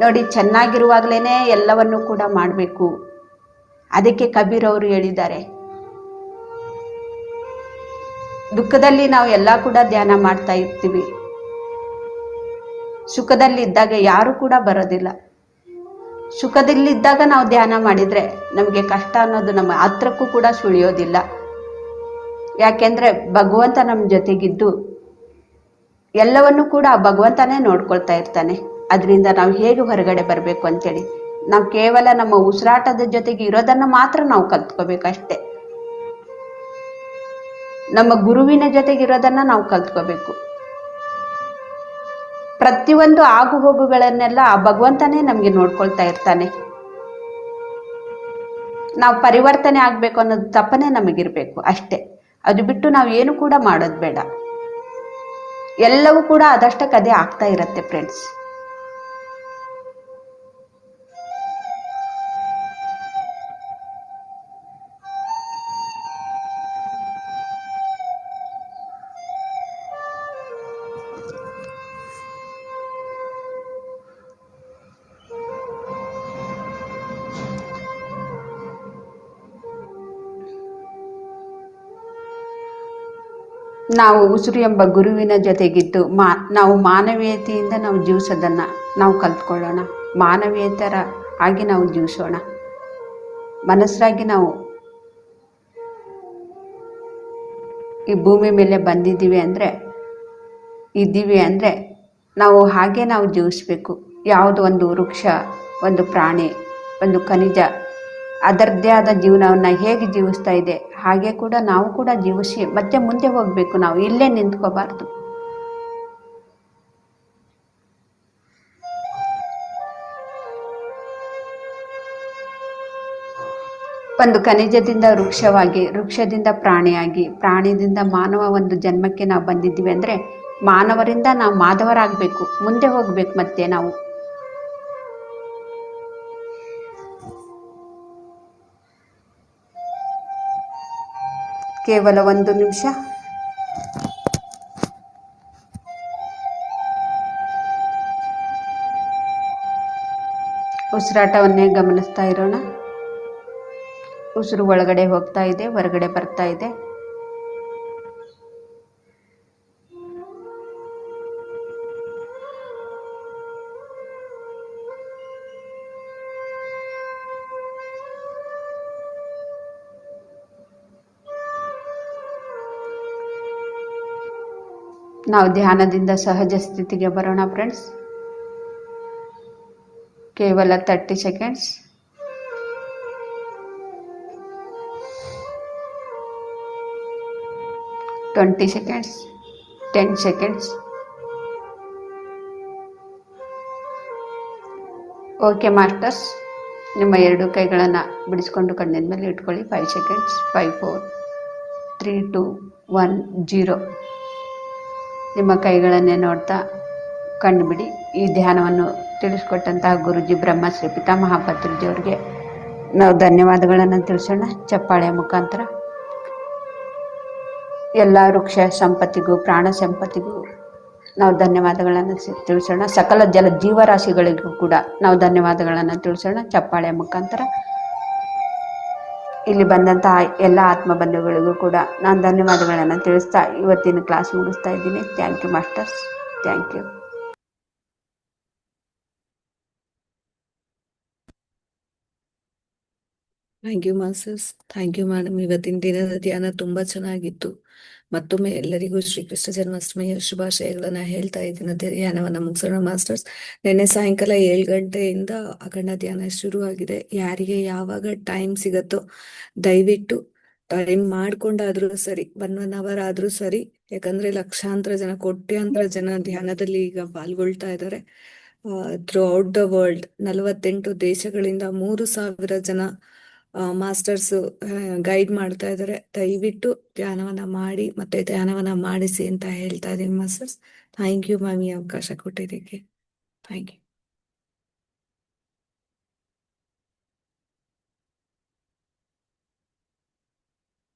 ನೋಡಿ, ಚೆನ್ನಾಗಿರುವಾಗಲೇ ಎಲ್ಲವನ್ನೂ ಕೂಡ ಮಾಡಬೇಕು. ಅದಕ್ಕೆ ಕಬೀರ್ ಅವರು ಹೇಳಿದ್ದಾರೆ, ದುಃಖದಲ್ಲಿ ನಾವು ಎಲ್ಲ ಕೂಡ ಧ್ಯಾನ ಮಾಡ್ತಾ ಇರ್ತೀವಿ, ಸುಖದಲ್ಲಿ ಇದ್ದಾಗ ಯಾರು ಕೂಡ ಬರೋದಿಲ್ಲ. ಸುಖದಲ್ಲಿದ್ದಾಗ ನಾವು ಧ್ಯಾನ ಮಾಡಿದ್ರೆ ನಮಗೆ ಕಷ್ಟ ಅನ್ನೋದು ನಮ್ಮ ಹತ್ರಕ್ಕೂ ಕೂಡ ಸುಳಿಯೋದಿಲ್ಲ. ಯಾಕೆಂದ್ರೆ ಭಗವಂತ ನಮ್ಮ ಜೊತೆಗಿದ್ದು ಎಲ್ಲವನ್ನೂ ಕೂಡ ಭಗವಂತನೇ ನೋಡ್ಕೊಳ್ತಾ ಇರ್ತಾನೆ. ಅದರಿಂದ ನಾವು ಹೇಗೆ ಹೊರಗಡೆ ಬರಬೇಕು ಅಂತೇಳಿ ನಾವು ಕೇವಲ ನಮ್ಮ ಉಸಿರಾಟದ ಜೊತೆಗೆ ಇರೋದನ್ನು ಮಾತ್ರ ನಾವು ಕಲ್ತ್ಕೋಬೇಕಷ್ಟೆ. ನಮ್ಮ ಗುರುವಿನ ಜೊತೆಗೆ ಇರೋದನ್ನ ನಾವು ಕಲ್ತ್ಕೋಬೇಕು. ಪ್ರತಿಯೊಂದು ಆಗು ಹೋಗುಗಳನ್ನೆಲ್ಲ ಆ ಭಗವಂತನೇ ನಮಗೆ ನೋಡ್ಕೊಳ್ತಾ ಇರ್ತಾನೆ. ನಾವು ಪರಿವರ್ತನೆ ಆಗ್ಬೇಕು ಅನ್ನೋದು ತಪ್ಪನೆ ನಮಗಿರ್ಬೇಕು ಅಷ್ಟೇ. ಅದು ಬಿಟ್ಟು ನಾವು ಏನು ಕೂಡ ಮಾಡೋದು ಬೇಡ. ಎಲ್ಲವೂ ಕೂಡ ಅದಷ್ಟಕ್ಕದೇ ಆಗ್ತಾ ಇರತ್ತೆ ಫ್ರೆಂಡ್ಸ್. ನಾವು ಉಸಿರು ಎಂಬ ಗುರುವಿನ ಜೊತೆಗಿದ್ದು ನಾವು ಮಾನವೀಯತೆಯಿಂದ ನಾವು ಜೀವಿಸೋದನ್ನು ನಾವು ಕಲ್ತ್ಕೊಳ್ಳೋಣ. ಮಾನವೀಯತರ ಆಗಿ ನಾವು ಜೀವಿಸೋಣ. ಮನಸ್ಸಾಗಿ ನಾವು ಈ ಭೂಮಿ ಮೇಲೆ ಬಂದಿದ್ದೀವಿ ಅಂದರೆ ನಾವು ಹಾಗೆ ನಾವು ಜೀವಿಸ್ಬೇಕು. ಯಾವುದೋ ಒಂದು ವೃಕ್ಷ, ಒಂದು ಪ್ರಾಣಿ, ಒಂದು ಖನಿಜ ಅದರದ್ದೇ ಆದ ಜೀವನವನ್ನು ಹೇಗೆ ಜೀವಿಸ್ತಾ ಇದೆ ಹಾಗೆ ಕೂಡ ನಾವು ಕೂಡ ಜೀವಿಸಿ ಮತ್ತೆ ಮುಂದೆ ಹೋಗಬೇಕು. ನಾವು ಇಲ್ಲೇ ನಿಂತ್ಕೋಬಾರ್ದು. ಒಂದು ಖನಿಜದಿಂದ ವೃಕ್ಷವಾಗಿ, ವೃಕ್ಷದಿಂದ ಪ್ರಾಣಿಯಾಗಿ, ಪ್ರಾಣಿಯಿಂದ ಮಾನವ ಒಂದು ಜನ್ಮಕ್ಕೆ ನಾವು ಬಂದಿದ್ದೀವಿ ಅಂದರೆ ಮಾನವರಿಂದ ನಾವು ಮಾಧವರಾಗಬೇಕು, ಮುಂದೆ ಹೋಗ್ಬೇಕು. ಮತ್ತೆ ನಾವು ಕೇವಲ 1 ನಿಮಿಷ ಉಸಿರಾಟವನ್ನೇ ಗಮನಿಸ್ತಾ ಇರೋಣ. ಉಸಿರು ಒಳಗಡೆ ಹೋಗ್ತಾ ಇದೆ, ಹೊರಗಡೆ ಬರ್ತಾ ಇದೆ. ನಾವು ಧ್ಯಾನದಿಂದ ಸಹಜ ಸ್ಥಿತಿಗೆ ಬರೋಣ ಫ್ರೆಂಡ್ಸ್. ಕೇವಲ 30 seconds. Twenty seconds, 10 seconds. Okay masters, ನಿಮ್ಮ 2 ಕೈಗಳನ್ನು ಬಿಡಿಸ್ಕೊಂಡು ಕಣ್ಣಿನ ಮೇಲೆ ಇಟ್ಕೊಳ್ಳಿ. 5 ಸೆಕೆಂಡ್ಸ್. 5 4 3 2 1 0. ನಿಮ್ಮ ಕೈಗಳನ್ನೇ ನೋಡ್ತಾ ಕಣ್ಣು ಬಿಡಿ. ಈ ಧ್ಯಾನವನ್ನು ತಿಳಿಸ್ಕೊಟ್ಟಂತಹ ಗುರುಜಿ ಬ್ರಹ್ಮಶ್ರೀ ಪಿತಾಮಹ ಪತ್ರಿಜಿಯವರಿಗೆ ನಾವು ಧನ್ಯವಾದಗಳನ್ನು ತಿಳಿಸೋಣ ಚಪ್ಪಾಳೆಯ ಮುಖಾಂತರ. ಎಲ್ಲ ವೃಕ್ಷ ಸಂಪತ್ತಿಗೂ ಪ್ರಾಣ ಸಂಪತ್ತಿಗೂ ನಾವು ಧನ್ಯವಾದಗಳನ್ನು ತಿಳಿಸೋಣ. ಸಕಲ ಜೀವರಾಶಿಗಳಿಗೂ ಕೂಡ ನಾವು ಧನ್ಯವಾದಗಳನ್ನು ತಿಳಿಸೋಣ ಚಪ್ಪಾಳೆಯ ಮುಖಾಂತರ. ಇಲ್ಲಿ ಬಂದಂತಹ ಎಲ್ಲ ಆತ್ಮ ಬಂಧುಗಳಿಗೂ ಕೂಡ ನಾನು ಧನ್ಯವಾದಗಳನ್ನು ತಿಳಿಸ್ತಾ ಇವತ್ತಿನ ಕ್ಲಾಸ್ ಮುಗಿಸ್ತಾ ಇದ್ದೀನಿ. Thank you masters, thank you. Thank you masters, thank you madam. ಇವತ್ತಿನ ದಿನದ ಧ್ಯಾನ ತುಂಬಾ ಚೆನ್ನಾಗಿತ್ತು. ಮತ್ತೊಮ್ಮೆ ಎಲ್ಲರಿಗೂ ಶ್ರೀಕೃಷ್ಣ ಜನ್ಮಾಷ್ಟಮಿಯ ಶುಭಾಶಯಗಳನ್ನ ಹೇಳ್ತಾ ಇದ್ದೀನಿ. ಧ್ಯಾನವನ್ನ ಮುಗಿಸೋಣ ಮಾಸ್ಟರ್ಸ್. ನಿನ್ನೆ ಸಾಯಂಕಾಲ 7 ಗಂಟೆಯಿಂದ ಅಖಂಡ ಧ್ಯಾನ ಶುರು ಆಗಿದೆ. ಯಾರಿಗೆ ಯಾವಾಗ ಟೈಮ್ ಸಿಗತ್ತೋ ದಯವಿಟ್ಟು ಟೈಮ್ ಮಾಡ್ಕೊಂಡಾದ್ರೂ ಸರಿ, 1 ಅವರ್ ಆದ್ರೂ ಸರಿ. ಯಾಕಂದ್ರೆ ಲಕ್ಷಾಂತರ ಜನ, ಕೋಟ್ಯಾಂತರ ಜನ ಧ್ಯಾನದಲ್ಲಿ ಈಗ ಪಾಲ್ಗೊಳ್ತಾ ಇದ್ದಾರೆ. ಥ್ರೂ ಔಟ್ ದ ವರ್ಲ್ಡ್ 48 ದೇಶಗಳಿಂದ 3,000 ಜನ ಮಾಸ್ಟರ್ಸ್ ಗೈಡ್ ಮಾಡ್ತಾ ಇದ್ದಾರೆ. ದಯವಿಟ್ಟು ಧ್ಯಾನವನ್ನ ಮಾಡಿ ಮತ್ತೆ ಧ್ಯಾನವನ್ನ ಮಾಡಿಸಿ ಅಂತ ಹೇಳ್ತಾ ಇದೀನಿ ಮಾಸ್ಟರ್ಸ್. ಥ್ಯಾಂಕ್ ಯು ಮ್ಯಾಮ್, ಈ ಅವಕಾಶ ಕೊಟ್ಟಿದ್ದಕ್ಕೆ. Thank you.